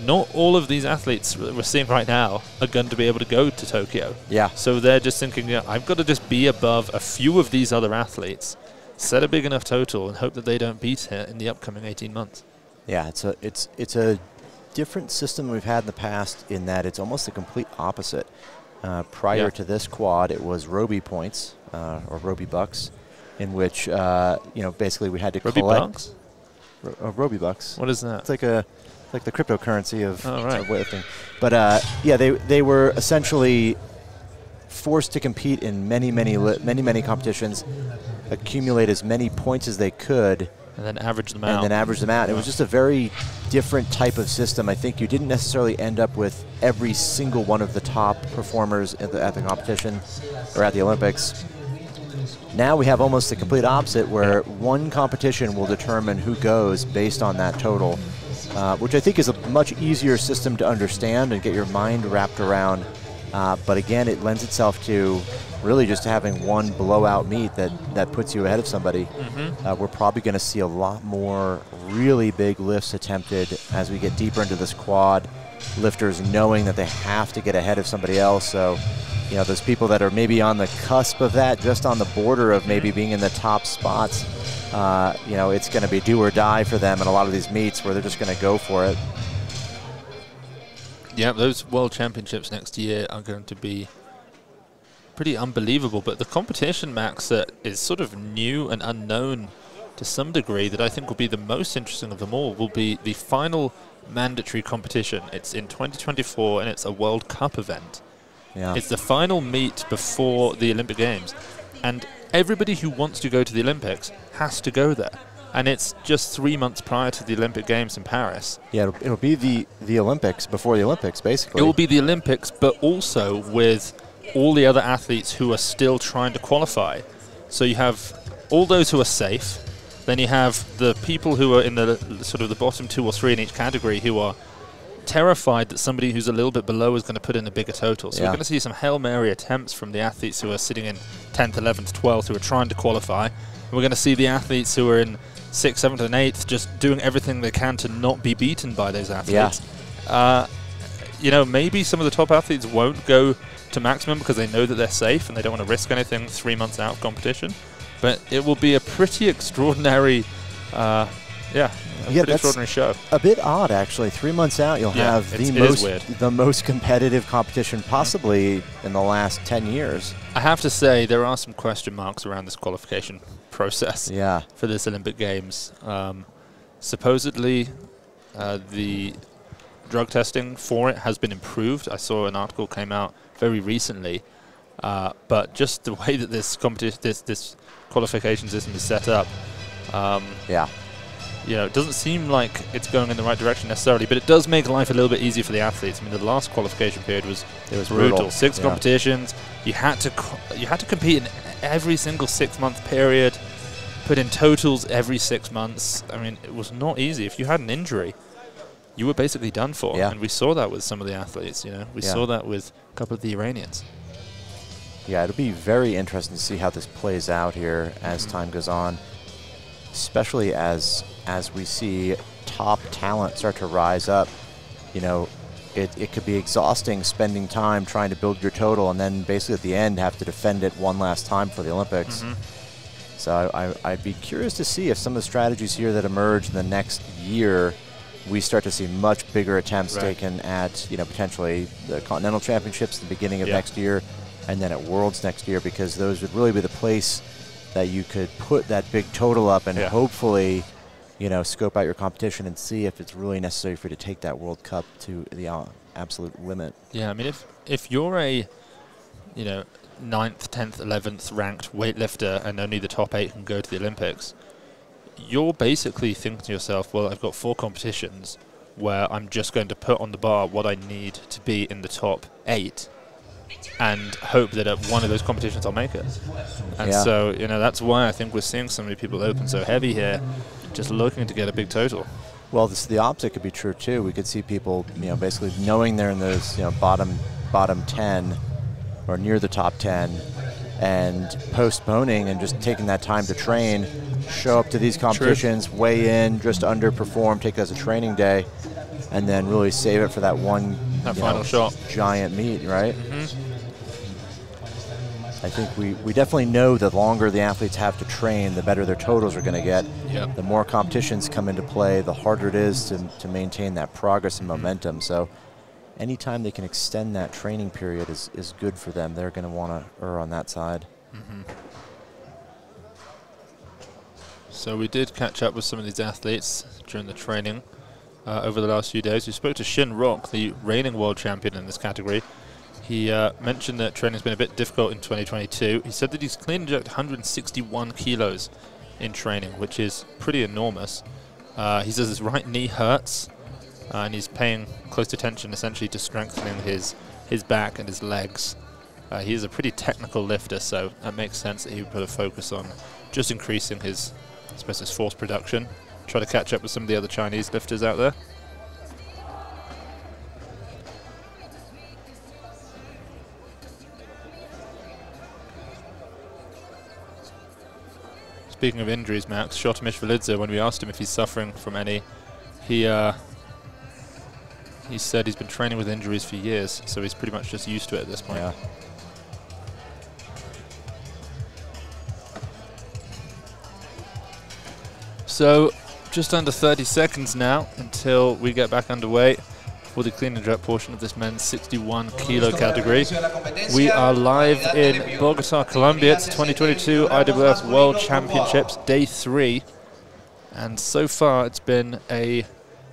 not all of these athletes we're seeing right now are going to be able to go to Tokyo. Yeah. So they're just thinking, yeah, I've got to just be above a few of these other athletes, set a big enough total, and hope that they don't beat it in the upcoming 18 months. Yeah, it's a different system we've had in the past in that it's almost the complete opposite. Prior to this quad, it was Roby points, or Roby bucks, in which, you know, basically we had to Roby collect. bucks? Roby bucks. What is that? It's like the cryptocurrency of, oh, right. of weightlifting. But yeah, they were essentially forced to compete in many competitions, accumulate as many points as they could, and then average them out. It was just a very different type of system. I think you didn't necessarily end up with every single one of the top performers at the competition or at the Olympics. Now we have almost the complete opposite, where one competition will determine who goes based on that total, which I think is a much easier system to understand and get your mind wrapped around. But again, it lends itself to really just having one blowout meet that puts you ahead of somebody. We're probably going to see a lot more really big lifts attempted as we get deeper into this quad. Lifters knowing that they have to get ahead of somebody else. So, you know, those people that are maybe on the cusp of that, just on the border of maybe being in the top spots, you know, it's going to be do or die for them in a lot of these meets where they're just going to go for it. Yeah, those World Championships next year are going to be pretty unbelievable. But the competition, Max, that is sort of new and unknown to some degree, that I think will be the most interesting of them all, will be the final mandatory competition. It's in 2024, and it's a World Cup event. Yeah. It's the final meet before the Olympic Games. And everybody who wants to go to the Olympics has to go there. And it's just 3 months prior to the Olympic Games in Paris. Yeah, it'll be the Olympics before the Olympics, basically. It will be the Olympics, but also with all the other athletes who are still trying to qualify. So you have all those who are safe. Then you have the people who are in the sort of the bottom 2 or 3 in each category who are terrified that somebody who's a little bit below is going to put in a bigger total. So we're going to see some Hail Mary attempts from the athletes who are sitting in 10th, 11th, 12th, who are trying to qualify. And we're going to see the athletes who are in 6th, 7th, and 8th just doing everything they can to not be beaten by those athletes. Yeah. You know, maybe some of the top athletes won't go to maximum because they know that they're safe and they don't want to risk anything 3 months out of competition. But it will be a pretty extraordinary, extraordinary show. A bit odd, actually. 3 months out, you'll have the most competitive competition possibly in the last 10 years. I have to say, there are some question marks around this qualification process for this Olympic Games. Supposedly, the drug testing for it has been improved. I saw an article came out very recently, but just the way that this qualification system is set up, you know, it doesn't seem like it's going in the right direction necessarily, but it does make life a little bit easier for the athletes. I mean, the last qualification period was brutal. 6 competitions. You had to compete in every single 6-month period, put in totals every 6 months. I mean, it was not easy. If you had an injury, you were basically done for. And we saw that with some of the athletes, you know. We saw that with a couple of the Iranians. Yeah, it'll be very interesting to see how this plays out here as time goes on, especially as we see top talent start to rise up. You know, it could be exhausting spending time trying to build your total and then basically at the end have to defend it one last time for the Olympics. So I'd be curious to see if some of the strategies here that emerge in the next year, we start to see much bigger attempts taken at, you know, potentially the Continental Championships at the beginning of next year and then at Worlds next year, because those would really be the place that you could put that big total up and hopefully, you know, scope out your competition and see if it's really necessary for you to take that World Cup to the absolute limit. Yeah, I mean, if you're a, you know, 9th, 10th, 11th ranked weightlifter and only the top 8 can go to the Olympics, you're basically thinking to yourself, well, I've got 4 competitions where I'm just going to put on the bar what I need to be in the top 8 and hope that at one of those competitions I'll make it. And so, you know, that's why I think we're seeing so many people open so heavy here, just looking to get a big total. Well, the opposite could be true too. We could see people, you know, basically knowing they're in those, you know, bottom 10 or near the top 10, and postponing and just taking that time to train, show up to these competitions, weigh in, just underperform, take it as a training day, and then really save it for that one final shot, giant meet, right? I think we definitely know the longer the athletes have to train, the better their totals are going to get. The more competitions come into play, the harder it is to maintain that progress and momentum. So anytime they can extend that training period is good for them. They're going to want to err on that side. So we did catch up with some of these athletes during the training over the last few days. We spoke to Shin Rock, the reigning world champion in this category. He mentioned that training's been a bit difficult in 2022. He said that he's clean and jerked 161 kilos in training, which is pretty enormous. He says his right knee hurts, and he's paying close attention essentially to strengthening his back and his legs. He is a pretty technical lifter, so that makes sense that he would put a focus on just increasing his, I suppose, his force production, try to catch up with some of the other Chinese lifters out there. Speaking of injuries, Max, Shotomish Velidze, when we asked him if he's suffering from any, he said he's been training with injuries for years, so he's pretty much just used to it at this point. Yeah. So just under 30 seconds now until we get back underway for the clean and jerk portion of this men's 61 kilo category. We are live in Bogota, Colombia. It's 2022 IWF World Championships, day 3. And so far it's been a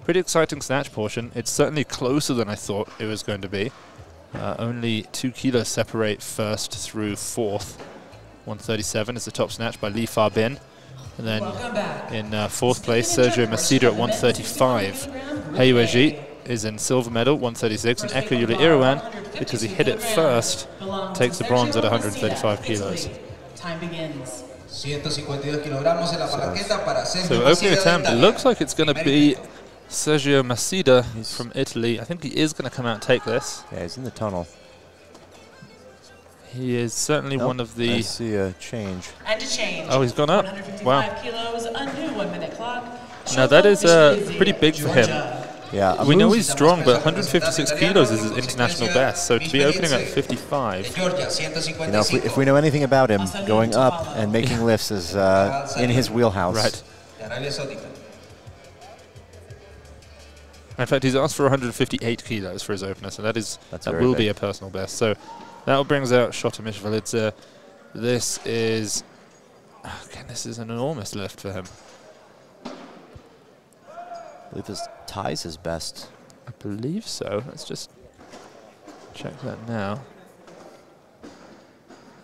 pretty exciting snatch portion. It's certainly closer than I thought it was going to be. Only 2 kilos separate first through 4th. 137 is the top snatch by Fabin. And then in 4th place, Sergio Macida at 135. Heiweji is in silver medal, 136, and Eko Yuli Irawan, because he hit it first, takes the bronze at 135 kilos. Time begins. So opening attempt, it looks like it's going to be Sergio Macida from Italy. I think he is going to come out and take this. Yeah, he's in the tunnel. He is certainly one of the... I see a change. And a change. Oh, he's gone up. Wow. Kilos, a new 1-minute clock. Now that is pretty big for him. Yeah, we know he's strong, but 156 kilos is his international best, so to be opening at 55. You know, if we know anything about him, going up and making lifts is in his wheelhouse. Right. In fact, he's asked for 158 kilos for his opener, so that will be a personal best. So that brings out Shotomish Velidze. This is, again, this is an enormous lift for him. I believe this ties his best. I believe so. Let's just check that now.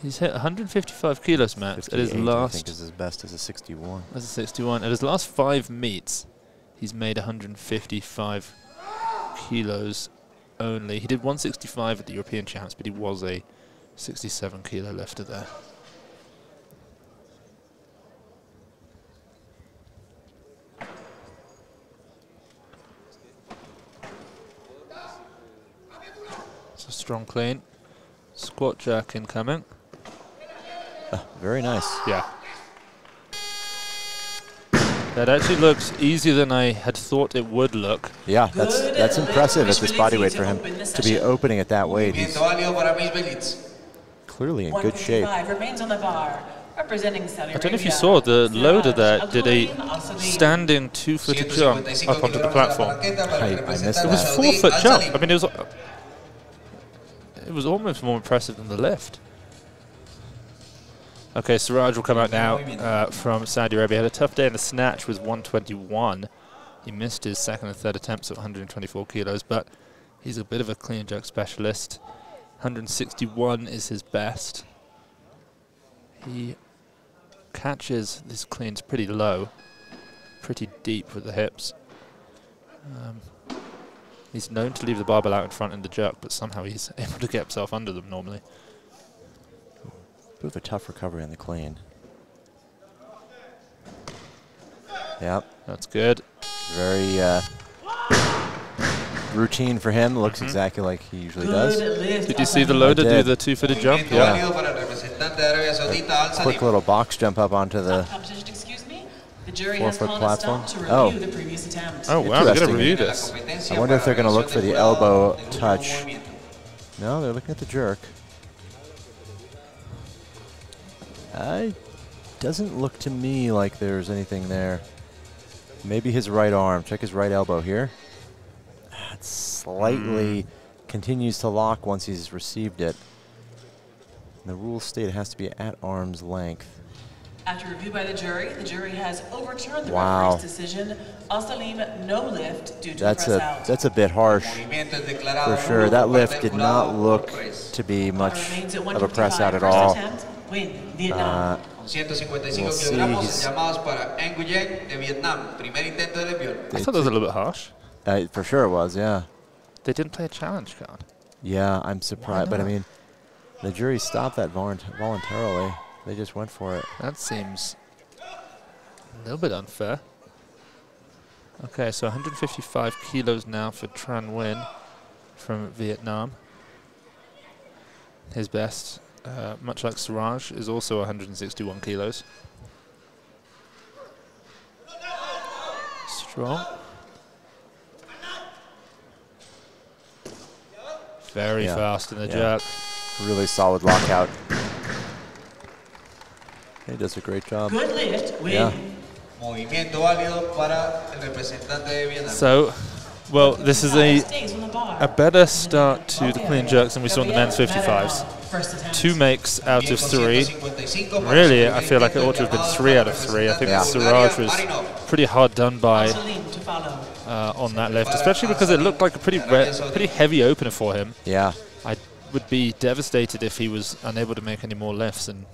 He's hit 155 kilos, Max. At his last, I think is his best as a 61. As a 61. At his last 5 meets, he's made 155 kilos only. He did 165 at the European Champs, but he was a 67 kilo lifter there. It's a strong clean. Squat jerk incoming. Very nice. Yeah. That actually looks easier than I had thought it would look. Yeah, that's impressive at this body weight for him to be opening at that weight. He's clearly in good shape. Remains on the bar, representing Saudi I don't know if you saw the loader there did a standing 2-footed jump up onto the platform. I missed It was that. 4-foot jump. I mean, it was almost more impressive than the lift. Okay, Siraj will come out now from Saudi Arabia. Had a tough day in the snatch with 121. He missed his second and third attempts at 124 kilos, but he's a bit of a clean and jerk specialist. 161 is his best. He catches these cleans pretty low, pretty deep with the hips. He's known to leave the barbell out in front in the jerk, but somehow he's able to get himself under them normally. Bit of a tough recovery on the clean. Yep. That's good. Very routine for him. Looks exactly like he usually does. Did you see the loader do the two-footed jump? Yeah. Quick little box jump up onto the The jury has 4-foot called platform. a stop to review the previous attempt. Oh, wow, we're going to Interesting. review this. I wonder if they're going to look for the elbow touch. No, they're looking at the jerk. Doesn't look to me like there's anything there. Maybe his right arm. Check his right elbow here. It slightly continues to lock once he's received it. And the rules state it has to be at arm's length. After review by the jury has overturned the Wow. referee's decision. Al-Salim, no lift due to the press out. That's a bit harsh for sure. That lift did not look to be much of a press out at all. Win, Vietnam. We'll see. I thought that was a little bit harsh. For sure it was, yeah. They didn't play a challenge card. Yeah, I'm surprised. But I mean, the jury stopped that voluntarily. They just went for it. That seems a little bit unfair. Okay, so 155 kilos now for Tran Nguyen from Vietnam. His best, much like Siraj, is also 161 kilos. Strong. Very fast in the jerk. Really solid lockout. He does a great job. Good lift, win. Yeah. So, well, this is a better start to the clean jerks than we saw in the men's 55s. 2 makes out of 3. Really, I feel like it ought to have been 3 out of 3. I think Siraj was pretty hard done by on that lift, especially because it looked like a pretty heavy opener for him. Yeah. I would be devastated if he was unable to make any more lifts, and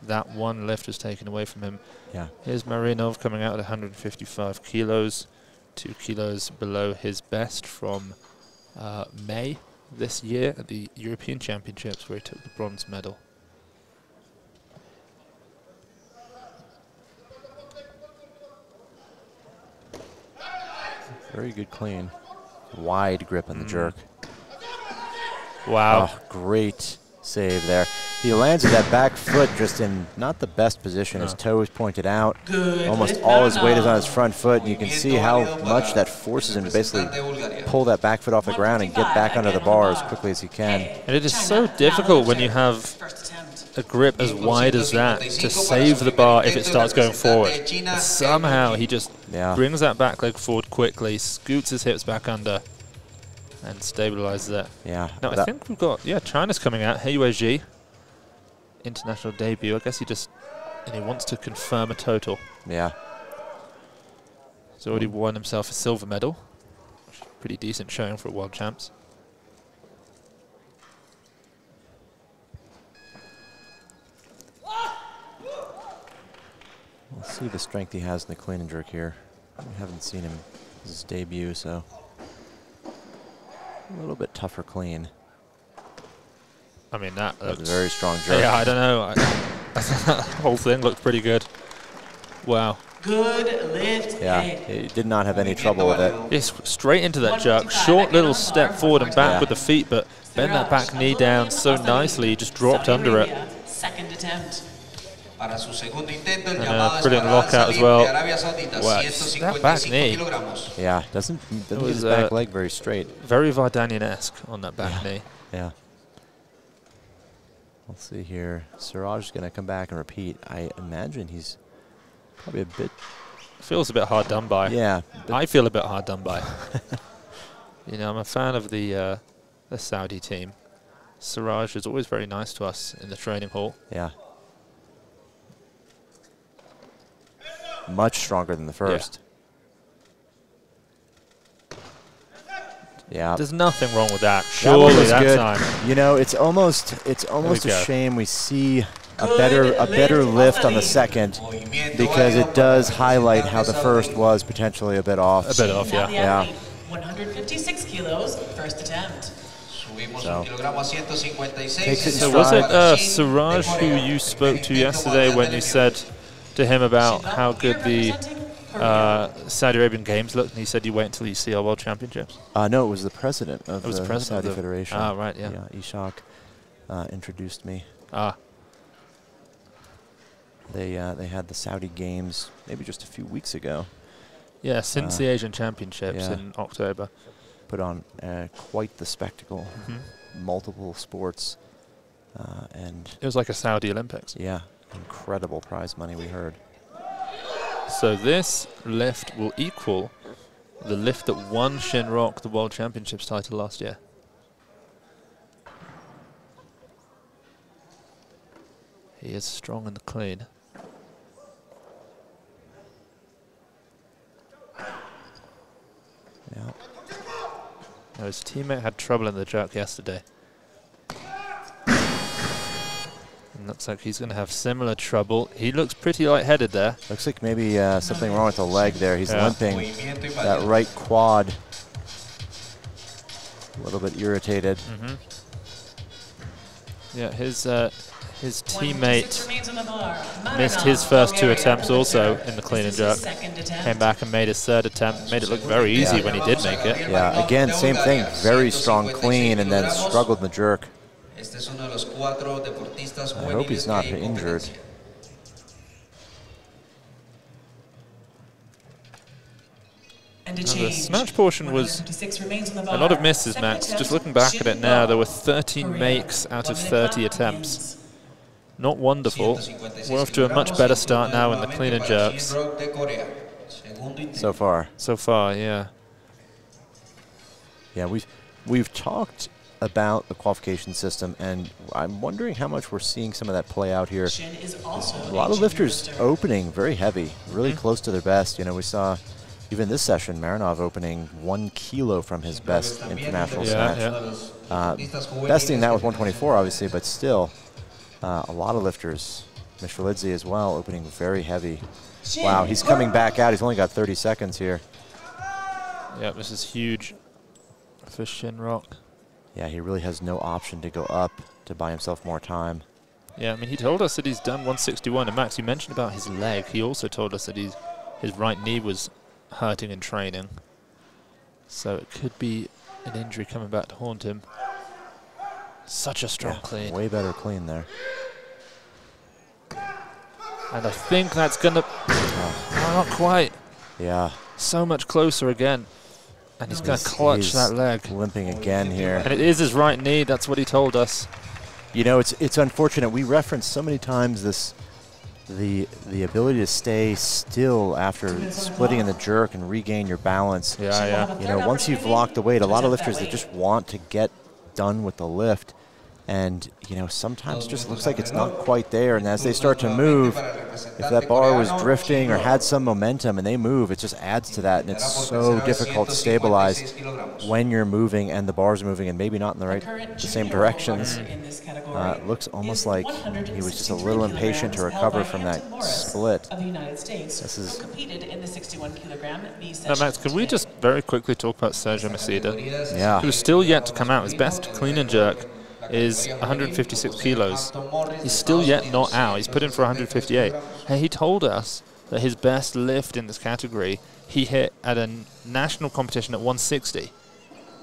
that one lift was taken away from him. Yeah. Here's Marinov coming out at 155 kilos, 2 kilos below his best from May this year at the European Championships, where he took the bronze medal. Very good clean. Wide grip on the jerk. Wow. Oh, great save there. He lands with that back foot just in not the best position. His toe is pointed out. Almost all his weight is on his front foot, and you can see how much that forces him to basically pull that back foot off the ground and get back under the bar as quickly as he can. And it is so difficult when you have a grip as wide as that to save the bar if it starts going forward. And somehow he just brings that back leg forward quickly, scoots his hips back under, and stabilizes it. Yeah. Now I think we've got, China's coming out. He Weiji, international debut. I guess he wants to confirm a total. Yeah. He's already won himself a silver medal. Pretty decent showing for a world champs. We'll see the strength he has in the clean and jerk here. We haven't seen him. This is his debut, so a little bit tougher clean. I mean, that looks a very strong jerk. Yeah, I don't know. That whole thing looked pretty good. Wow. Good lift. Yeah, he did not have any trouble with it. Yes, straight into that jerk. Short little step forward and back with the feet, but bend that back knee down so nicely, he just dropped under it. Second attempt. And a brilliant lockout as well. Wow, that back knee. Yeah, doesn't get his back leg very straight. Very Vardanian-esque on that back knee. Yeah. Let's see here. Siraj is going to come back and repeat. I imagine he's probably a bit... Feels a bit hard done by. Yeah. I feel a bit hard done by. You know, I'm a fan of the Saudi team. Siraj is always very nice to us in the training hall. Yeah. Much stronger than the first. Yeah. There's nothing wrong with that. That one Surely was that good. time. You know, it's almost a shame we see a better lift on the second, because it does highlight how the first was potentially a bit off. A bit off, yeah. Yeah. 156 kilos, first attempt. So, so was it Siraj who you spoke to yesterday when you said to him about how good the Saudi Arabian Games looked, and he said you wait until you see our World Championships? No, it was the president of the Saudi Federation. Ah, right, yeah. Yeah, Ishaq introduced me. Ah. They had the Saudi Games maybe just a few weeks ago. Yeah, since the Asian Championships in October. Put on quite the spectacle. Multiple sports. And it was like a Saudi Olympics. Yeah, incredible prize money we heard. So this lift will equal the lift that won Shinrock the World Championships title last year. He is strong in the clean. Yeah. Now his teammate had trouble in the jerk yesterday. And looks like he's going to have similar trouble. He looks pretty lightheaded there. Looks like maybe something wrong with the leg there. He's limping. That right quad. A little bit irritated. Yeah, his teammate missed his first 2 attempts also in the clean and jerk. Came back and made his 3rd attempt. Made it look very easy when he did make it. Yeah, again, same thing. Very strong clean and then struggled in the jerk. I hope he's not injured. And the snatch portion was a lot of misses, Max. Just looking back at it now, there were 13 makes out of 30 attempts. Not wonderful. We're off to a much better start now in the clean and jerks. So far. So far, yeah. Yeah, we've talked about the qualification system, and I'm wondering how much we're seeing some of that play out here. A lot of lifters opening very heavy, really close to their best. You know, we saw even this session, Marinov opening 1 kilo from his best international snatch. Besting that with 124, obviously, but still, a lot of lifters. Michelidze as well, opening very heavy. Wow, he's coming back out. He's only got 30 seconds here. Yeah, this is huge for Shinrock. Yeah, he really has no option to go up to buy himself more time. Yeah, I mean, he told us that he's done 161. And Max, you mentioned about his leg. He also told us that his right knee was hurting in training. So it could be an injury coming back to haunt him. Such a strong clean. Way better clean there. And I think that's going to... not quite. Yeah. So much closer again. And he's going to clutch that leg. Limping again here. And it is his right knee. That's what he told us. You know, it's unfortunate. We referenced so many times the ability to stay still after splitting in the jerk and regain your balance. Yeah. You know, once you've locked the weight, a lot of lifters, they just want to get done with the lift. And, you know, sometimes it just looks like it's not quite there. And as they start to move, if that bar was drifting or had some momentum and they move, it just adds to that. And it's so difficult to stabilize when you're moving and the bar's moving and maybe not in the same directions. It looks almost like he was just a little impatient to recover from that split. This is now, Max, can we just very quickly talk about Sergio Maceda? Yeah. Who's still yet to come out. His best clean and jerk is 156 kilos. He's still yet not out. He's put in for 158. Hey, he told us that his best lift in this category he hit at a national competition at 160.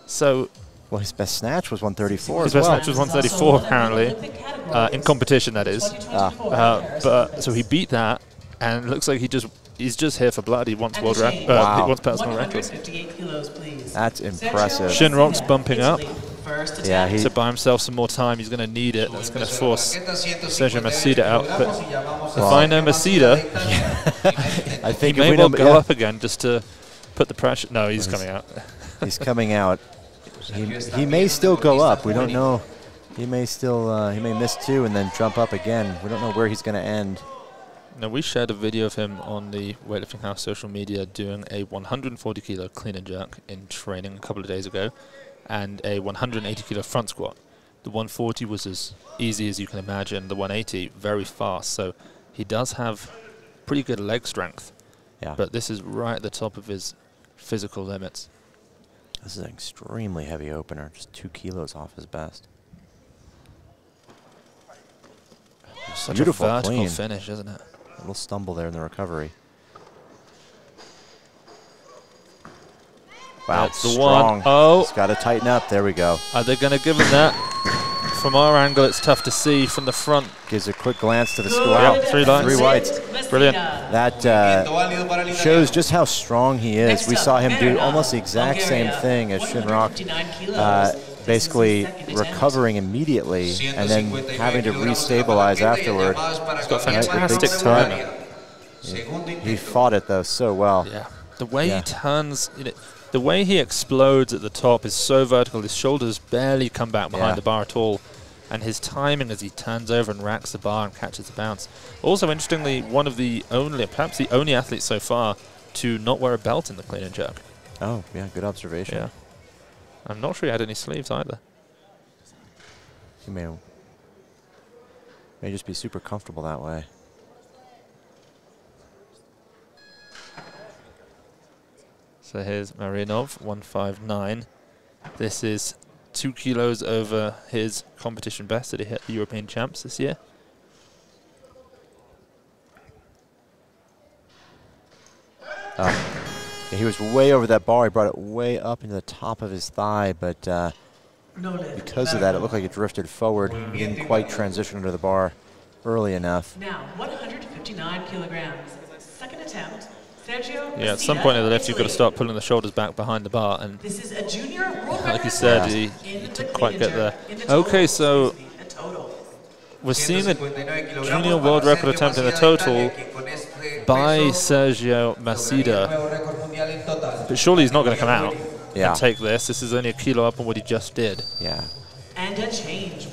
So, well, his best snatch was 134. His best snatch was 134 apparently, in competition that is. But so he beat that, and it looks like he's just here for blood. He wants world record. He wants personal record. That's impressive. Shinrock's bumping up. Yeah, to buy himself some more time. He's going to need it. That's going to force Sergio Maceda out. But if I know Maceda, I think he may well go up again just to put the pressure. No, he's coming out. He's coming out. He may still go up. We don't know. He may still he may miss 2 and then jump up again. We don't know where he's going to end. Now, we shared a video of him on the Weightlifting House social media doing a 140 kilo clean and jerk in training a couple of days ago, and a 180 kilo front squat. The 140 was as easy as you can imagine, the 180 very fast, so he does have pretty good leg strength. Yeah. But this is right at the top of his physical limits. This is an extremely heavy opener, just 2 kilos off his best. Such Beautiful a vertical clean. finish, isn't it? A little stumble there in the recovery. Wow, That's the strong. one. Oh. He's got to tighten up. There we go. Are they going to give him that? From our angle, it's tough to see from the front. Gives a quick glance to the score. Wow, Yep, 3 lines. 3 whites. Brilliant. That shows just how strong he is. We saw him do almost the exact same thing as Shinrock, basically recovering immediately and then having to restabilize afterward. He's got fantastic timing. He fought it, though, so well. Yeah. The way he turns, the way he explodes at the top is so vertical. His shoulders barely come back behind the bar at all. And his timing as he turns over and racks the bar and catches the bounce. Also, interestingly, one of the only, perhaps the only athlete so far to not wear a belt in the clean and jerk. Oh, yeah, good observation. Yeah. I'm not sure he had any sleeves either. He may just be super comfortable that way. So here's Marinov, 159. This is 2 kilos over his competition best that he hit the European Champs this year. He was way over that bar. He brought it way up into the top of his thigh, but because of that, it looked like it drifted forward. He didn't quite transition under the bar early enough. Now, 159 kilograms. Second attempt. Sergio. Yeah, at some point in the lift, you've got to start pulling the shoulders back behind the bar. And this is a junior world like you said, he didn't quite get there. Okay, so we're seeing a junior world record attempt in the total by Sergio Macida. But surely he's not going to come out and take this. This is only a kilo up on what he just did. Yeah. And a change.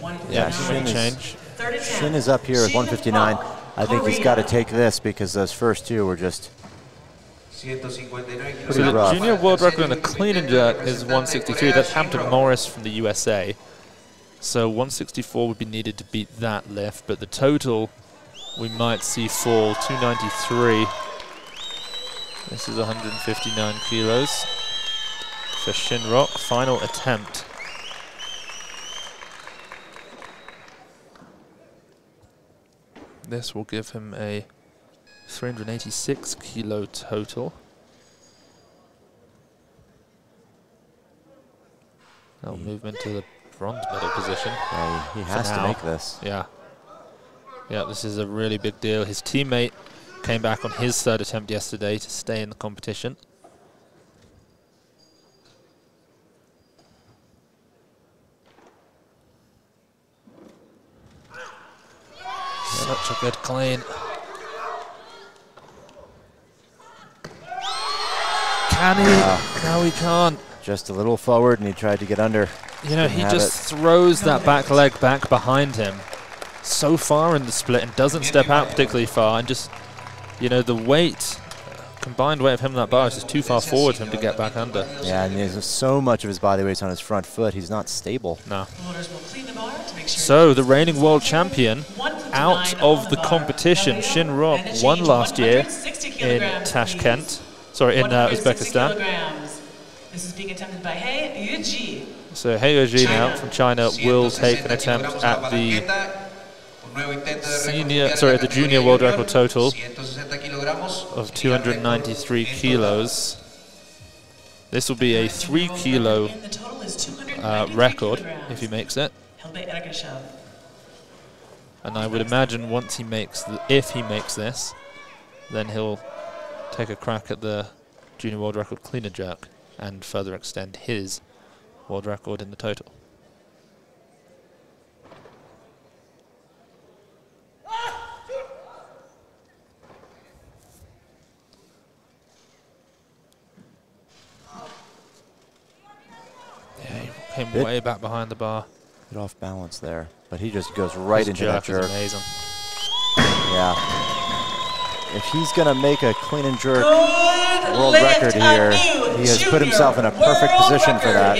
Shin is up here at 159. I think he's got to take this because those first 2 were just So the junior world record in the clean and jerk is 163. That's Hampton Morris from the USA. So 164 would be needed to beat that lift, but the total we might see fall 293. This is 159 kilos for Shinrock. Final attempt. This will give him a 386 kilo total. That'll move into the bronze medal position. Yeah, he has to make this. Yeah. Yeah, this is a really big deal. His teammate came back on his 3rd attempt yesterday to stay in the competition. Such a good clean. Can he? No, he can't. Just a little forward, and he tried to get under. You know, he just throws that back leg back behind him so far in the split and doesn't step out particularly far. And just, you know, the weight, combined weight of him and that bar is just too far forward for him to get back under. Yeah, and there's so much of his body weight's on his front foot. He's not stable. No. So the reigning world champion out of the competition, Shinrock, won last year in Tashkent. Sorry, in Uzbekistan. This is being attempted by Hei Yuji. So Hei Yuji now from China will take an attempt at the the junior world record total of 293 kilos. This will be a 3 kilo record if he makes it. And I would imagine once he makes, if he makes this, then he'll take a crack at the junior world record clean and jerk and further extend his world record in the total. Yeah, he came way back behind the bar. Bit off balance there, but he just goes right into that jerk. Amazing. Yeah. if he's going to make a clean and jerk world record here, he has put himself in a perfect position for that.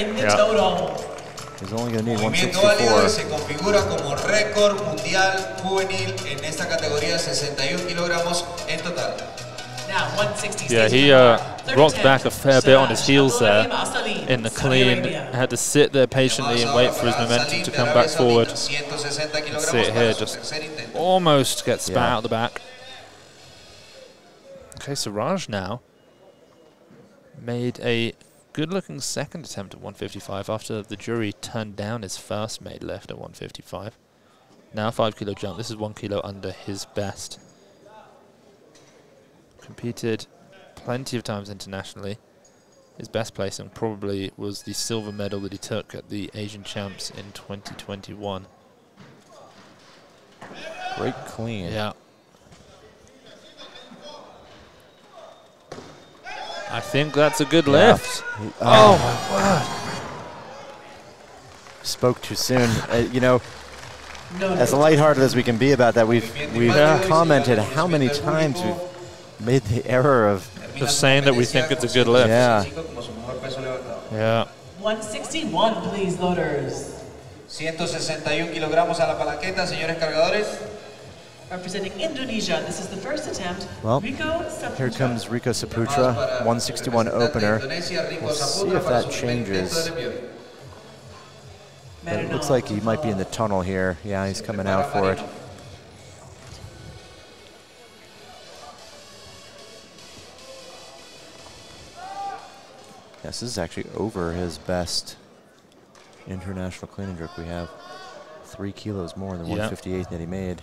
He's only going to need 164. Se configura como récord mundial juvenil en esta categoría, 61 kilogramos en total. Yeah, he rocked back a fair bit on his heels there in the clean. Had to sit there patiently and wait for his momentum to come back forward. Let's see it here, just almost gets spat out the back. Okay, so Raj now made a good-looking second attempt at 155 after the jury turned down his first made lift at 155. Now 5 kilo jump. This is 1 kilo under his best. Competed plenty of times internationally. His best placing probably was the silver medal that he took at the Asian Champs in 2021. Great clean. Yeah. I think that's a good lift. Oh my word. Spoke too soon. You know, as lighthearted as we can be about that, we've commented how many times we've made the error of saying that we think it's a good lift. Yeah. Yeah. 161, please, loaders. 161 kilogramos a la palanqueta, señores cargadores. Representing Indonesia, this is the first attempt. Well, Rico here comes Rico Saputra, 161 opener. We'll see if that changes. But it looks like he might be in the tunnel here. Yeah, he's coming out for it. Yes, this is actually over his best international clean and jerk we have. 3 kilos more than 158 that he made.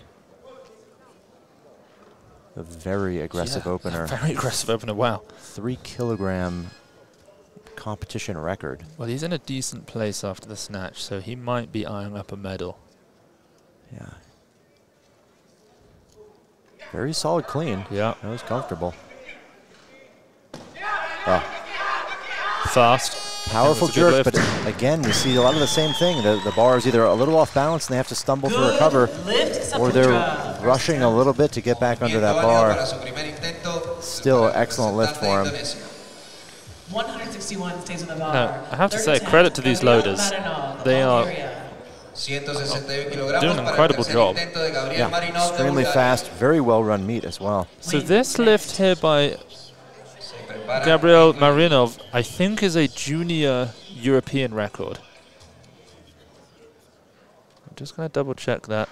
A very aggressive opener. Very aggressive opener, wow. 3 kilogram competition record. Well, he's in a decent place after the snatch, so he might be eyeing up a medal. Yeah. Very solid clean. Yeah. That was comfortable. Fast. Powerful jerk, but again, we see a lot of the same thing. The bar is either a little off balance and they have to stumble to recover, or they're rushing a little bit to get back under that bar. Still excellent lift for him. 161 stays on the bar. Now, I have to say, credit to these loaders. They are doing an incredible job. Yeah, extremely fast, very well run meet as well. So this lift here by Gabriel Marinov, I think, is a junior European record. I'm just going to double check that.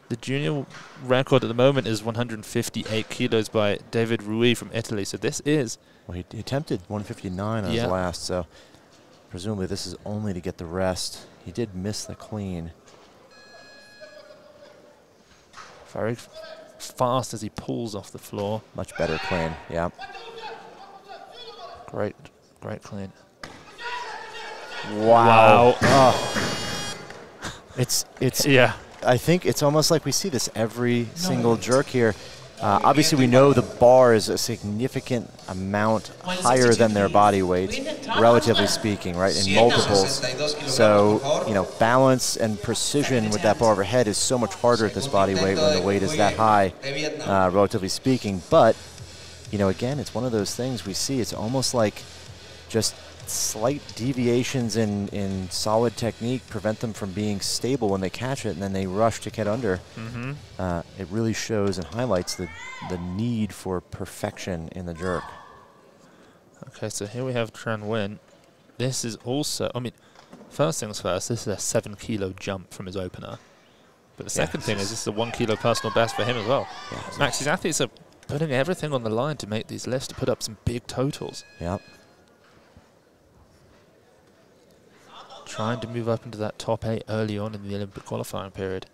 The junior record at the moment is 158 kilos by David Rui from Italy. So this is... Well, he attempted 159 on his last, so presumably this is only to get the rest. He did miss the clean. Very fast as he pulls off the floor. Much better clean, yeah. Great clean. Wow. Oh. It's yeah. I think it's almost like we see this every single jerk here. Obviously, we know the bar is a significant amount higher than their body weight, relatively speaking, right, in multiples. So, you know, balance and precision with that bar overhead is so much harder at this body weight when the weight is that high, relatively speaking. But, you know, again, it's one of those things we see. It's almost like just slight deviations in solid technique prevent them from being stable when they catch it, and then they rush to get under. It really shows and highlights the need for perfection in the jerk. Okay, so here we have Tran Nguyen. This is also, I mean, first things first, this is a 7 kilo jump from his opener. But the second thing is this is a 1 kilo personal best for him as well. Max, these athletes are putting everything on the line to make these lifts, to put up some big totals. Yep. Trying to move up into that top 8 early on in the Olympic qualifying period.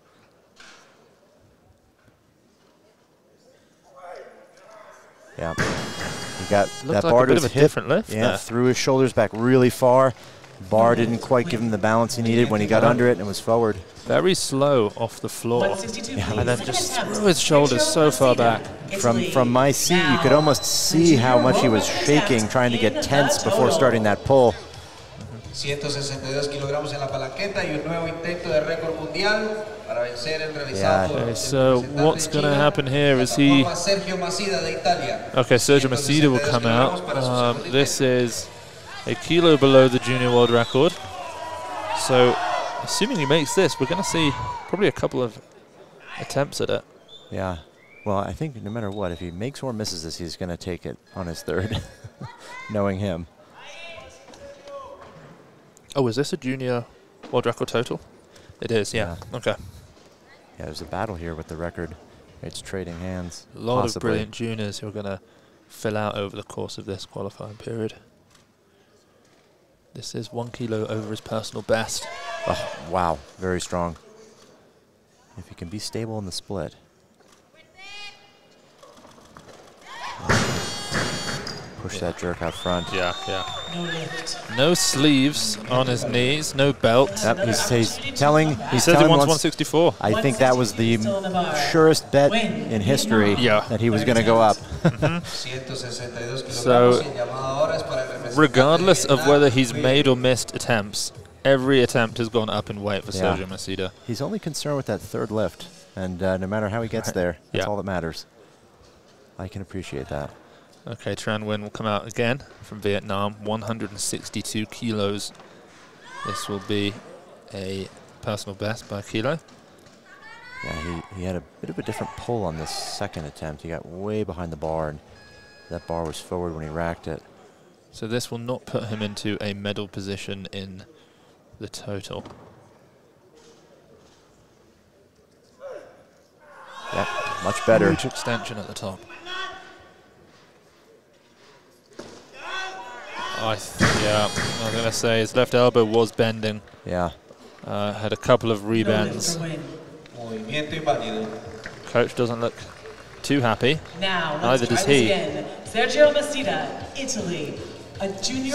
Yeah, he got that like bar a to bit his of a hip. different lift. Yeah, threw his shoulders back really far. Bar didn't quite give him the balance he needed when he got under it and was forward. Very slow off the floor, and then just threw his shoulders so far back. From my seat, you could almost see how much he was shaking, trying to get tense before starting that pull. 162 kilogramos en la palanqueta y un nuevo intento de récord mundial. Okay, so what's going to happen here is he... Okay, Sergio Macida will come out. This is a kilo below the junior world record. So, assuming he makes this, we're going to see probably a couple of attempts at it. Yeah. Well, I think no matter what, if he makes or misses this, he's going to take it on his third, knowing him. Oh, is this a junior world record total? It is, yeah. Okay. Yeah, there's a battle here with the record. It's trading hands. A lot of brilliant juniors who are going to fill out over the course of this qualifying period. This is 1 kilo over his personal best. Oh, wow. Very strong. If he can be stable in the split. Push that jerk out front. Yeah, yeah. No lift. No sleeves on his knees, no belt. Yep, he's telling. He says he wants 164. I think that was the surest bet in history that he was going to go up. So, regardless of whether he's made or missed attempts, every attempt has gone up in weight for Sergio Macida. He's only concerned with that third lift, and no matter how he gets there, that's all that matters. I can appreciate that. Okay, Tran Nguyen will come out again from Vietnam, 162 kilos. This will be a personal best by a kilo. Yeah, he had a bit of a different pull on this second attempt. He got way behind the bar, and that bar was forward when he racked it. So this will not put him into a medal position in the total. Yep, much better. Huge extension at the top. I was going to say his left elbow was bending. Yeah. Had a couple of rebends. Coach doesn't look too happy. Neither does he. Sergio Macida, Italy.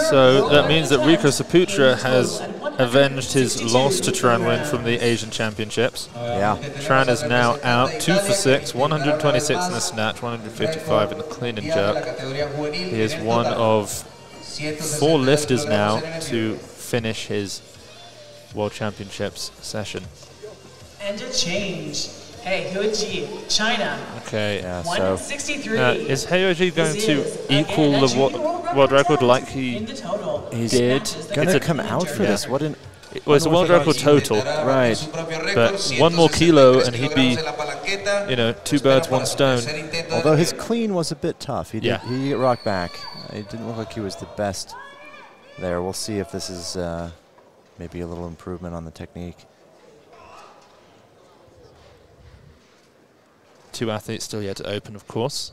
So that means that Rico Saputra has avenged his loss to Tran Nguyen from the Asian Championships. Yeah. Tran is now out 2 for 6, 126 in the snatch, 155 in the clean and jerk. He is one of 4 lifters now to finish his World Championships session. And a change. Hey, Hyoji, China. Okay. Yeah, 163. Is Hyoji going to equal the world record like he did? Going to come out for this. What an... Well, it's a world record total. Right. But 1 more kilo and he'd be, 2 birds, 1 stone. Although his clean was a bit tough. He did get rocked back. It didn't look like he was the best there. We'll see if this is maybe a little improvement on the technique. 2 athletes still yet to open, of course.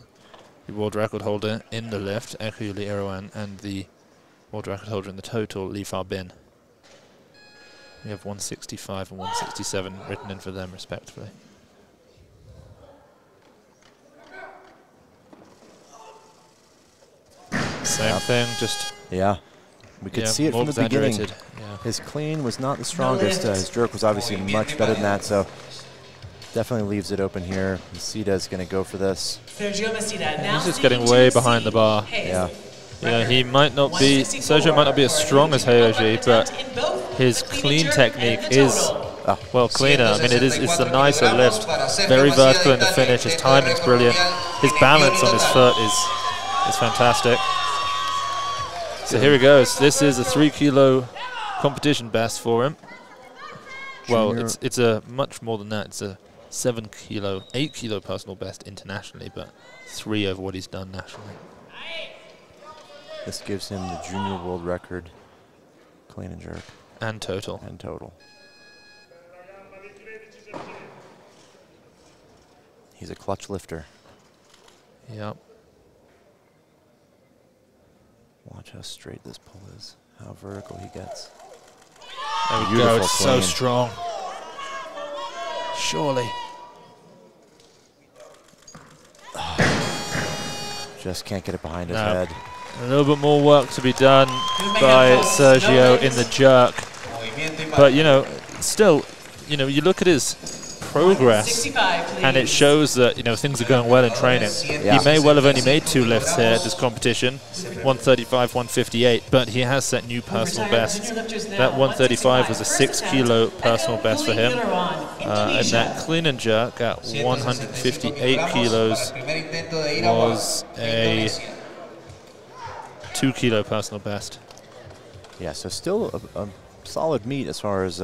The world record holder in the lift, Yuli Irawan, and the world record holder in the total, Fabin. We have 165 and 167 written in for them, respectively. Same thing, just... Yeah. We could see it from the beginning. Yeah. His clean was not the strongest. His jerk was obviously much better than that, so definitely leaves it open here. Macida is going to go for this. He's just getting way behind the bar. Yeah. He might not be, Sergio might not be as strong as Hyoji, but his clean technique is, well, cleaner. I mean, it's a nicer lift. Very vertical in the finish. His timing's brilliant. His balance on his foot is fantastic. So here he goes. This is a 3 kilo competition best for him. Well, it's a much more than that. It's a 8 kilo personal best internationally, but 3 over what he's done nationally. This gives him the junior world record, clean and jerk. And total. And total. He's a clutch lifter. Yep. Watch how straight this pull is, how vertical he gets. There we go, it's so strong. Surely. Just can't get it behind his head. A little bit more work to be done by Sergio in the jerk. But, still, you look at his progress. and it shows that, you know, things are going well in training. Yeah. He may well have only made 2 lifts here at this competition, 135, 158, but he has set new personal bests. That 135 was a 6 kilo personal best for him, and that clean and jerk at 158 kilos was a 2 kilo personal best. Yeah, so still a solid meet as far as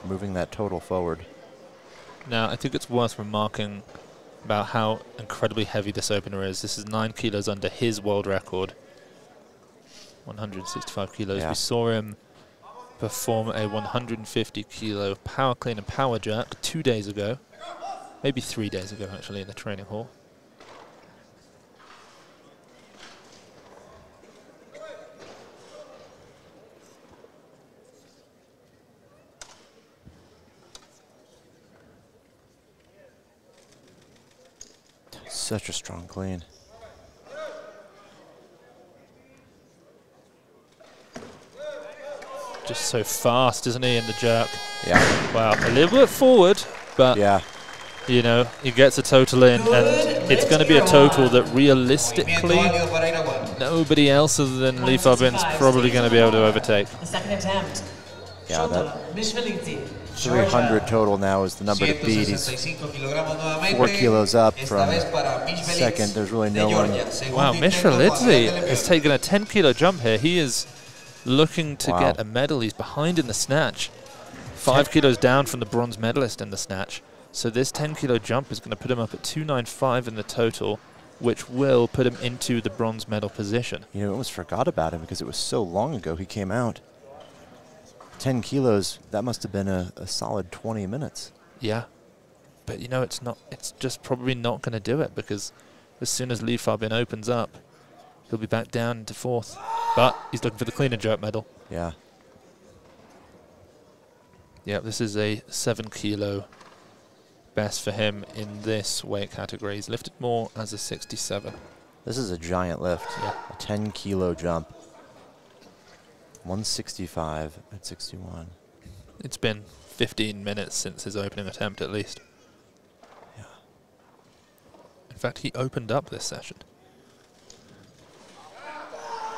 moving that total forward. Now, I think it's worth remarking about how incredibly heavy this opener is. This is 9 kilos under his world record, 165 kilos. Yeah. We saw him perform a 150 kilo power clean and power jerk 2 days ago, maybe 3 days ago actually, in the training hall. Such a strong clean. Just so fast, isn't he, in the jerk? Yeah. Wow, a little bit forward, but Yeah. you know, he gets a total in, and it's going to be a total that realistically nobody else other than Lee Fabin's probably going to be able to overtake. The second attempt. Yeah, that 300 total now is the number to beat. He's 4 kilos up from second. There's really no one. Wow, Mishvelidze has taken a 10 kilo jump here. He is looking to get a medal. He's behind in the snatch. 5 kilos down from the bronze medalist in the snatch. So this 10 kilo jump is going to put him up at 295 in the total, which will put him into the bronze medal position. You know, I almost forgot about him because it was so long ago he came out. 10 kilos, that must have been a solid 20 minutes. Yeah. But, you know, it's just probably not going to do it, because as soon as Lee Fabin opens up, he'll be back down to 4th. But he's looking for the clean and jerk medal. Yeah. Yeah, this is a 7 kilo best for him in this weight category. He's lifted more as a 67. This is a giant lift. Yeah. A 10 kilo jump. 165 at 61. It's been 15 minutes since his opening attempt, at least. Yeah. In fact, he opened up this session.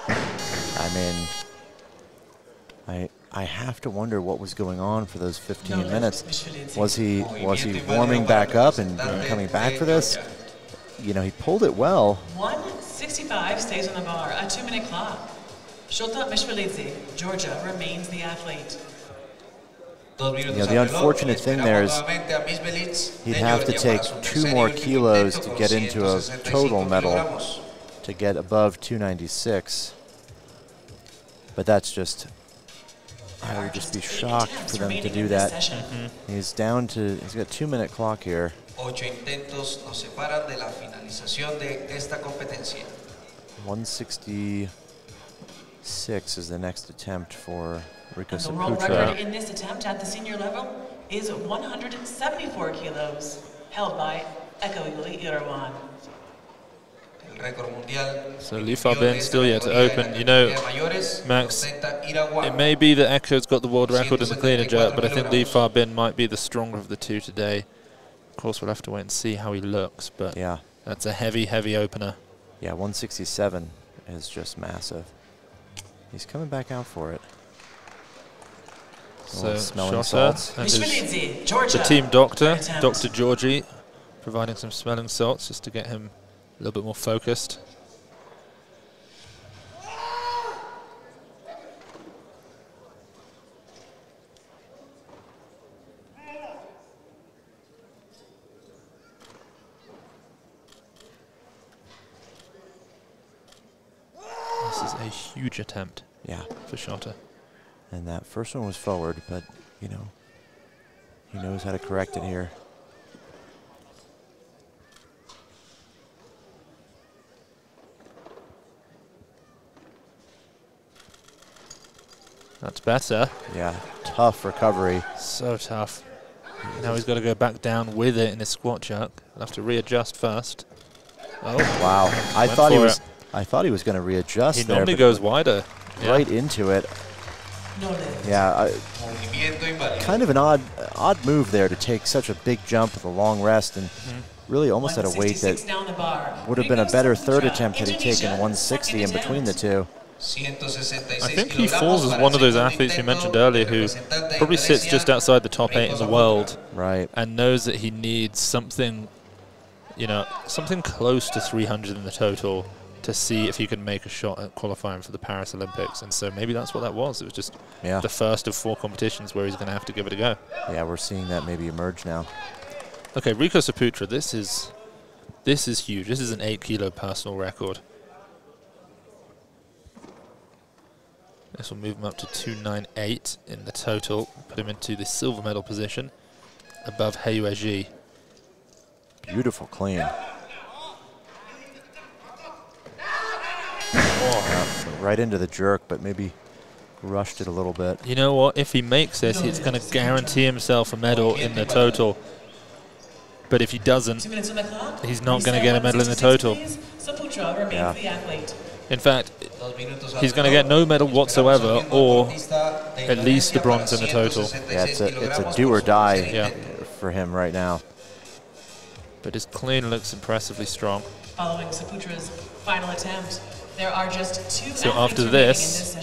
I mean, I have to wonder what was going on for those 15 minutes. Was he warming back up and coming back for this? You know, he pulled it well. 165 stays on the bar, a 2-minute clock. Shota Mishvelidze, Georgia, remains the athlete. You know, the unfortunate thing there is he'd have to take 2 more kilos to get into a total medal to get above 296. But that's just, I would just be shocked for them to do that. He's down to, he's got a 2-minute clock here. 166 is the next attempt for Rico And the world Saputra. record in this attempt at the senior level is 174 kilos, held by Yuli Irawan. So Lee Fabin still yet to open. You know, Max, it may be that Echo's got the world record in the clean and jerk, but I think Lee Fabin might be the stronger of the two today. Of course, we'll have to wait and see how he looks, but Yeah. that's a heavy, heavy opener. Yeah, 167 is just massive. He's coming back out for it. So smelling Shota salts. and Mishvelidze, Georgia. the team doctor, Attempt. Dr. Georgie, providing some smelling salts just to get him a little bit more focused. This is a huge attempt, Yeah. for Shota. And that first one was forward, but, you know, he knows how to correct it here. That's better. Yeah, tough recovery. So tough. Now he's got to go back down with it in his squat jerk. He'll have to readjust first. Oh, Wow. I Went thought he for was it. I thought he was going to readjust he there, normally but goes wider. right into it. No lift. Yeah, kind of an odd odd move there to take such a big jump with a long rest and really almost at a weight that would have been a better third attempt had he taken 160 in between the two. I think he falls as one of those athletes you mentioned earlier who probably sits just outside the top 8 in the world, right, and knows that he needs something, you know, something close to 300 in the total to see if he can make a shot at qualifying for the Paris Olympics. And so maybe that's what that was. It was just the first of 4 competitions where he's going to have to give it a go. Yeah, we're seeing that maybe emerge now. Okay, Rico Saputra, this is huge. This is an 8-kilo personal record. This will move him up to 298 in the total, put him into the silver medal position above Heyueji. Beautiful clean. Right into the jerk, but maybe rushed it a little bit. You know what? If he makes this, he's going to guarantee himself a medal in the total. But if he doesn't, he's not going to get a medal in the total. In fact, he's going to get no medal whatsoever, or at least the bronze in the total. Yeah, it's a do or die for him right now. But his clean looks impressively strong. Following Saputra's final attempt, there are just 2 so after this,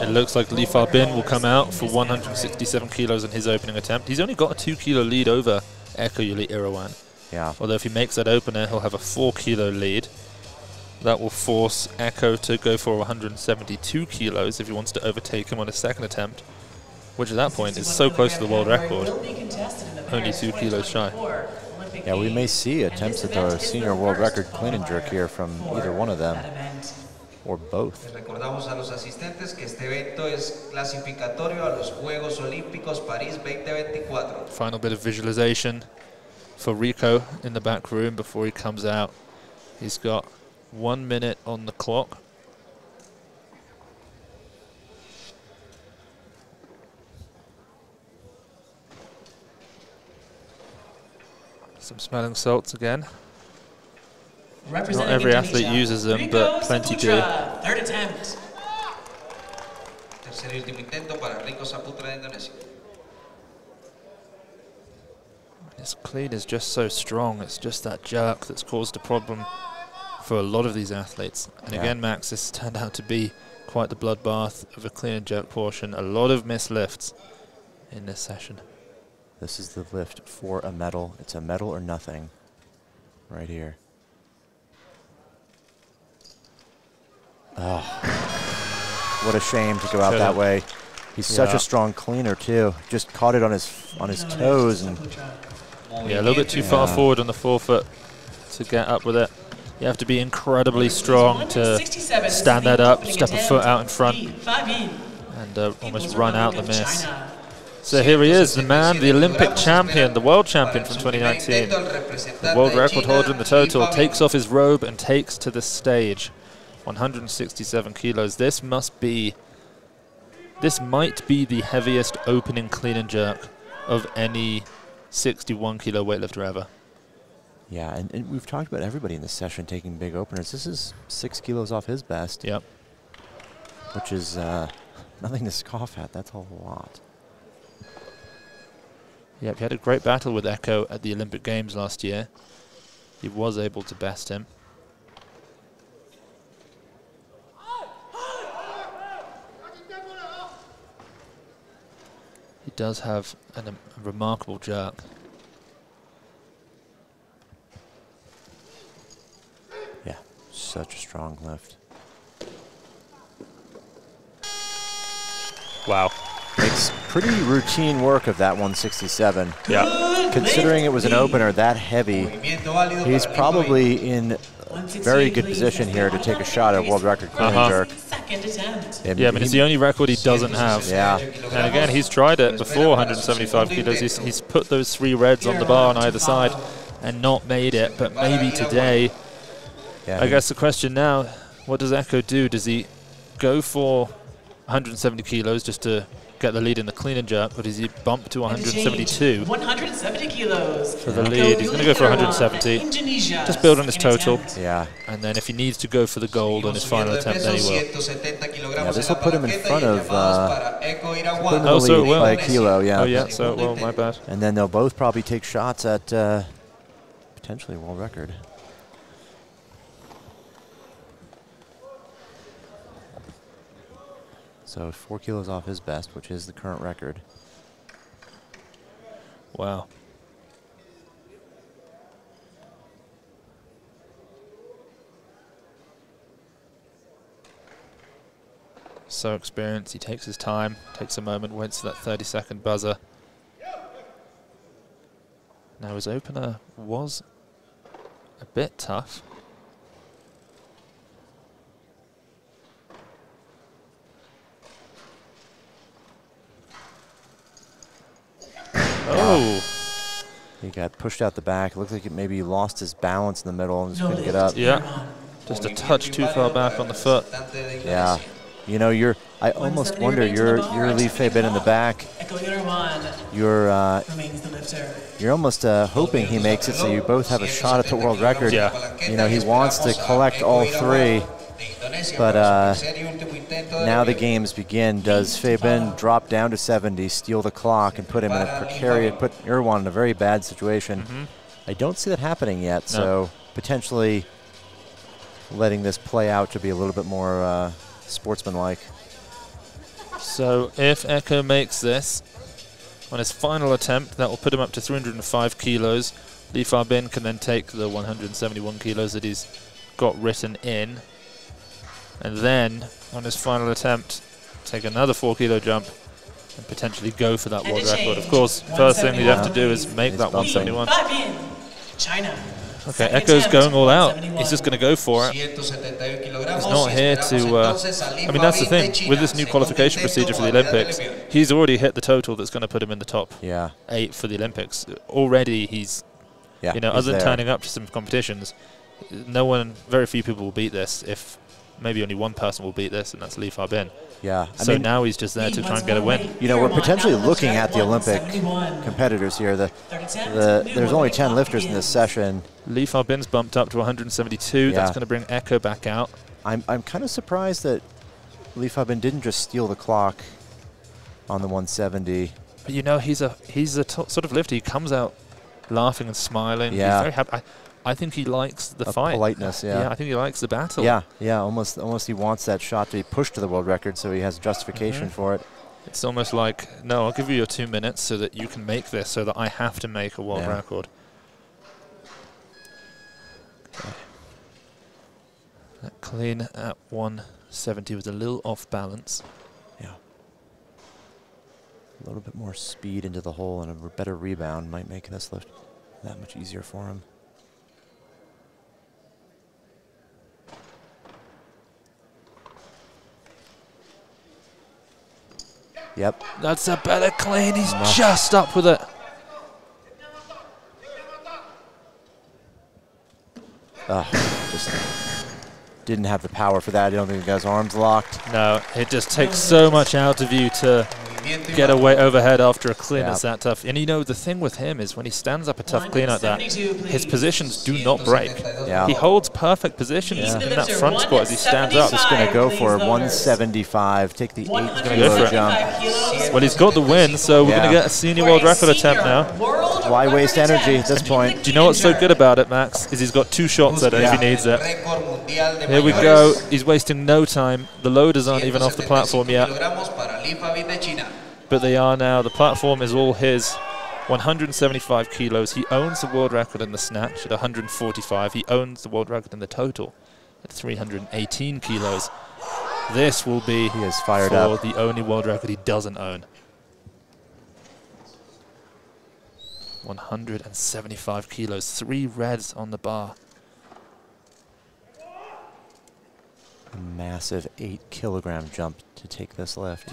it looks like Li Fabin will come out for 167 kilos in his opening attempt. He's only got a 2-kilo lead over Yuli Irawan. Yeah. Although if he makes that opener, he'll have a 4-kilo lead. That will force Echo to go for 172 kilos if he wants to overtake him on his second attempt, which at that point is so close to the world record, only 2 kilos shy. Yeah, we may see attempts at the senior world record clean and jerk here from either one of them, or both. Recordamos a los asistentes que este evento es clasificatorio a los Juegos Olímpicos París 2024. Final bit of visualization for Rico in the back room before he comes out. He's got 1 minute on the clock. Some smelling salts again. Not every athlete uses them, but plenty do. Third attempt. Tercer y último intento para Rico Saputra de Indonesia. His clean is just so strong. It's just that jerk that's caused a problem for a lot of these athletes. And again, Max, this turned out to be quite the bloodbath of a clean and jerk portion. A lot of missed lifts in this session. This is the lift for a medal. It's a medal or nothing right here. Oh, what a shame to go out that way. He's such a strong cleaner too. Just caught it on his toes, and a little bit too far forward on the forefoot to get up with it. You have to be incredibly strong to stand that up, step a foot out in front, and almost run out the miss. So here he is, the man, the Olympic champion, the world champion from 2019. The world record holder in the total takes off his robe and takes to the stage. 167 kilos. This might be the heaviest opening clean and jerk of any 61-kilo weightlifter ever. Yeah, and we've talked about everybody in this session taking big openers. This is 6 kilos off his best. Yep. Which is nothing to scoff at. That's a lot. Yep, he had a great battle with Echo at the Olympic Games last year. He was able to best him. He does have a remarkable jerk. Yeah, such a strong lift. Wow. Makes pretty routine work of that 167. Yeah. Considering it was an opener that heavy, he's probably in very good position here to take a shot at world record clean and jerk. Yeah, I mean, it's the only record he doesn't have. Yeah. And again, he's tried it before 175 kilos. He's put those 3 reds on the bar on either side and not made it, but maybe today. I guess the question now, what does Echo do? Does he go for 170 kilos just to get the lead in the clean and jerk, but he's bumped to 172. 170 kilos. For the lead, he's going to go for 170. Just build on his total. Yeah. And then if he needs to go for the gold on his final attempt, then he will. Yeah, this will put him in front of so it will. by a kilo, yeah. Oh, yeah, so it will, my bad. And then they'll both probably take shots at potentially a world record. So 4 kilos off his best, which is the current record. Wow. So experienced, he takes his time, takes a moment, waits for that 30-second buzzer. Now his opener was a bit tough. Oh! He got pushed out the back. It looked like maybe he lost his balance in the middle and just couldn't get up. Yeah, just a touch too far back on the foot. Yeah. You know, I almost wonder, you're Lee Fabin in the back. You're almost hoping he makes it so you both have a shot at the world record. Yeah. You know, he wants to collect all 3. But now the games begin. Does Fabin drop down to 70, steal the clock, and put him in a precarious, put Irawan in a very bad situation? I don't see that happening yet, so potentially letting this play out to be a little bit more sportsmanlike. So if Echo makes this on his final attempt, that will put him up to 305 kilos. Lee Fabin can then take the 171 kilos that he's got written in. And then, on his final attempt, take another 4-kilo jump and potentially go for that world record. Of course, first thing you have to do is make that 171. China. Okay, Echo's going all out. He's just going to go for it. He's not here to... I mean, that's the thing. With this new qualification procedure for the Olympics, he's already hit the total that's going to put him in the top 8 for the Olympics. Already he's... you know, other than turning up to some competitions, very few people will beat this. If maybe only one person will beat this, and that's Lee Fabin. Yeah. So now he's just there to try and get a win. You know, we're potentially looking at the Olympic competitors here. There's only 10 lifters in this session. Lee Fabin's bumped up to 172. That's going to bring Echo back out. I'm kind of surprised that Lee Fabin didn't just steal the clock on the 170. But you know, he's a sort of lifter. He comes out laughing and smiling. Yeah. He's very happy. I think he likes the fight. Politeness, Yeah, I think he likes the battle. Yeah, almost he wants that shot to be pushed to the world record, so he has justification for it. It's almost like, no, I'll give you your 2 minutes so that you can make this, so that I have to make a world record. Okay. That clean at 170 was a little off balance. Yeah. A little bit more speed into the hole and a better rebound might make this lift that much easier for him. Yep. That's a better clean. He's just up with it. Just didn't have the power for that. I don't think the guy's arms locked. No, it just takes so much out of you to get away overhead after a clean that's that tough. And you know, the thing with him is when he stands up a tough clean like that, his positions do not break. Yeah. He holds perfect positions in that front squat as he stands up. He's going to go for 175, take the 8-kilo jump. Well, he's got the win, so we're going to get a senior world record attempt now. Why waste energy at this point? Do you know what's so good about it, Max? Is he's got 2 shots at it if he needs it. Here we go. He's wasting no time. The loaders aren't even off the platform yet. But they are now. The platform is all his. 175 kilos. He owns the world record in the snatch at 145. He owns the world record in the total at 318 kilos. This will be he is fired up. the only world record he doesn't own. 175 kilos. 3 reds on the bar. A massive 8-kilogram jump to take this lift.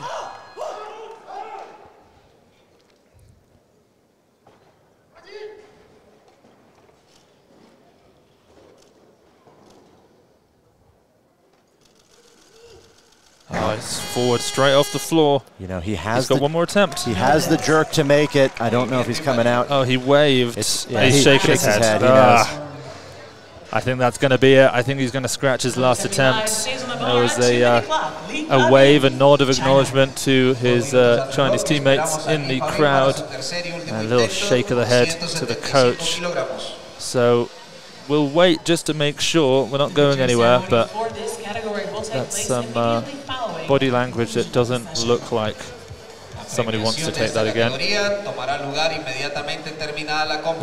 it's forward, straight off the floor. You know, he's got one more attempt. He has the jerk to make it. I don't know if he's coming out. Oh, he waved. Yeah, he's shaking his head. He knows. I think that's going to be it. I think he's going to scratch his last attempt. There was a wave, a nod of acknowledgement to his Chinese teammates in the crowd, and a little shake of the head to the coach. So we'll wait just to make sure we're not going anywhere, but that's some body language that doesn't look like somebody wants to take that again.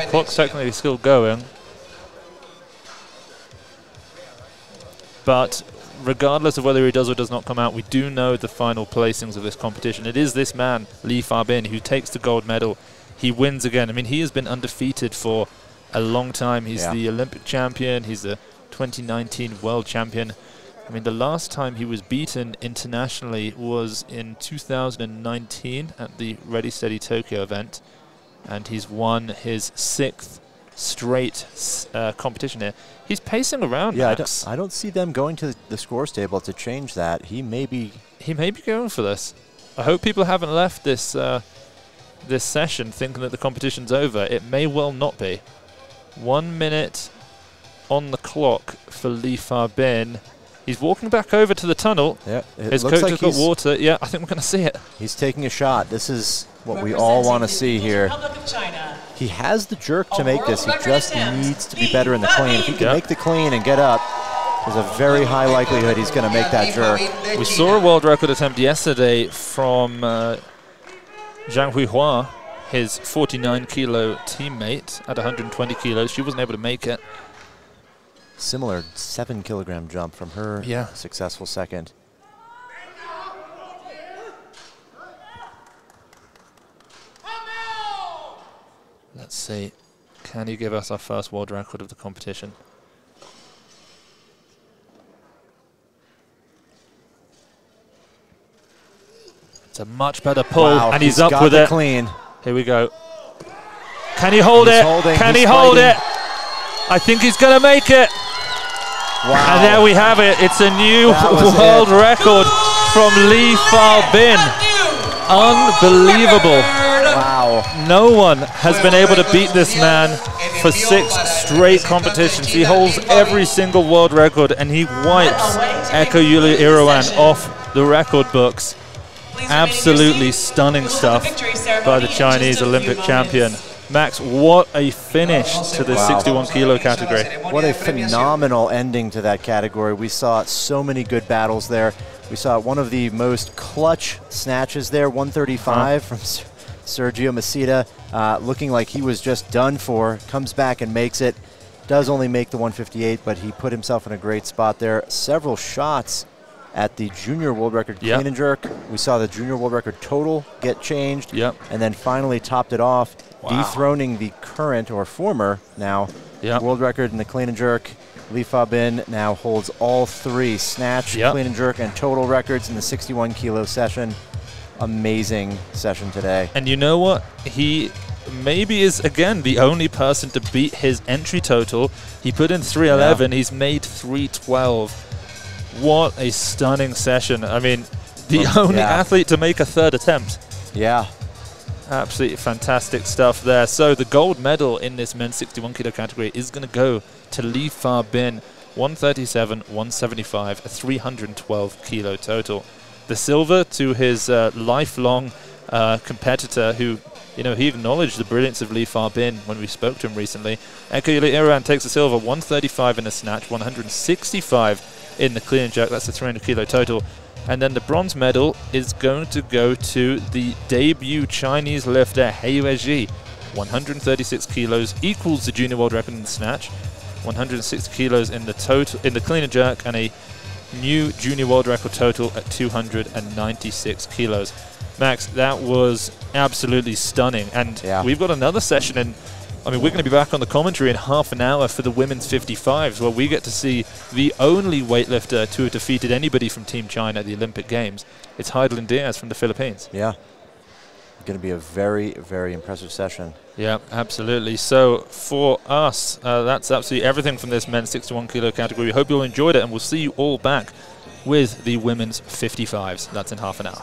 Clock's technically still going. But regardless of whether he does or does not come out, we do know the final placings of this competition. It is this man, Fabin, who takes the gold medal. He wins again. I mean, he has been undefeated for a long time. He's the Olympic champion. He's the 2019 world champion. I mean, the last time he was beaten internationally was in 2019 at the Ready Steady Tokyo event. And he's won his 6th straight competition here. He's pacing around. Yeah, Max. I don't see them going to the scores table to change that. He may be going for this. I hope people haven't left this this session thinking that the competition's over. It may well not be. 1 minute on the clock for Fabin. He's walking back over to the tunnel. Yeah, his coach has got water. Yeah, I think we're going to see it. He's taking a shot. This is what we all want to see here. He has the jerk to make this. He just needs to be better in the clean. If he can make the clean and get up, there's a very high likelihood he's going to make that jerk. We saw a world record attempt yesterday from Zhang Huihua, his 49-kilo teammate at 120 kilos. She wasn't able to make it. Similar 7-kilogram jump from her successful second. Let's see. Can he give us our first world record of the competition? It's a much better pull, and he's up with it. Clean. Here we go. Can he hold it? Can he hold it? I think he's going to make it. Wow. And there we have it. It's a new world record from Fabin. Unbelievable. Wow. No one has been able to beat this man for 6 straight competitions. He holds every single world record, and he wipes Yuli Irawan off the record books. Absolutely stunning stuff by the Chinese Olympic champion. Max, what a finish to the 61-kilo category. What a phenomenal ending to that category. We saw so many good battles there. We saw one of the most clutch snatches there, 135 from Sergio Masita, looking like he was just done for. Comes back and makes it. Does only make the 158, but he put himself in a great spot there. Several shots at the junior world record clean and jerk. We saw the junior world record total get changed, and then finally topped it off, dethroning the current or former now world record in the clean and jerk. Fabin now holds all 3 snatch, clean and jerk, and total records in the 61-kilo session. Amazing session today. And you know what? He maybe is, again, the only person to beat his entry total. He put in 311. He's made 312. What a stunning session. I mean, the only athlete to make a 3rd attempt. Yeah. Absolutely fantastic stuff there. So the gold medal in this men's 61-kilo category is going to go to Fabin, 137, 175, a 312-kilo total. The silver to his lifelong competitor who, you know, he acknowledged the brilliance of Fabin when we spoke to him recently. Yuli Irawan takes the silver, 135 in the snatch, 165 in the clean and jerk. That's the 300-kilo total. And then the bronze medal is going to go to the debut Chinese lifter, He Weizhi, 136 kilos, equals the junior world record in the snatch, 160 kilos in the total in the clean and jerk, and a new junior world record total at 296 kilos. Max, that was absolutely stunning. And we've got another session in. I mean, we're going to be back on the commentary in half an hour for the women's 55s, where we get to see the only weightlifter to have defeated anybody from Team China at the Olympic Games. It's Heidelin Diaz from the Philippines. Yeah. Going to be a very, very impressive session. Yeah, absolutely. So for us, that's absolutely everything from this men's 61-kilo category. We hope you all enjoyed it, and we'll see you all back with the women's 55s. That's in half an hour.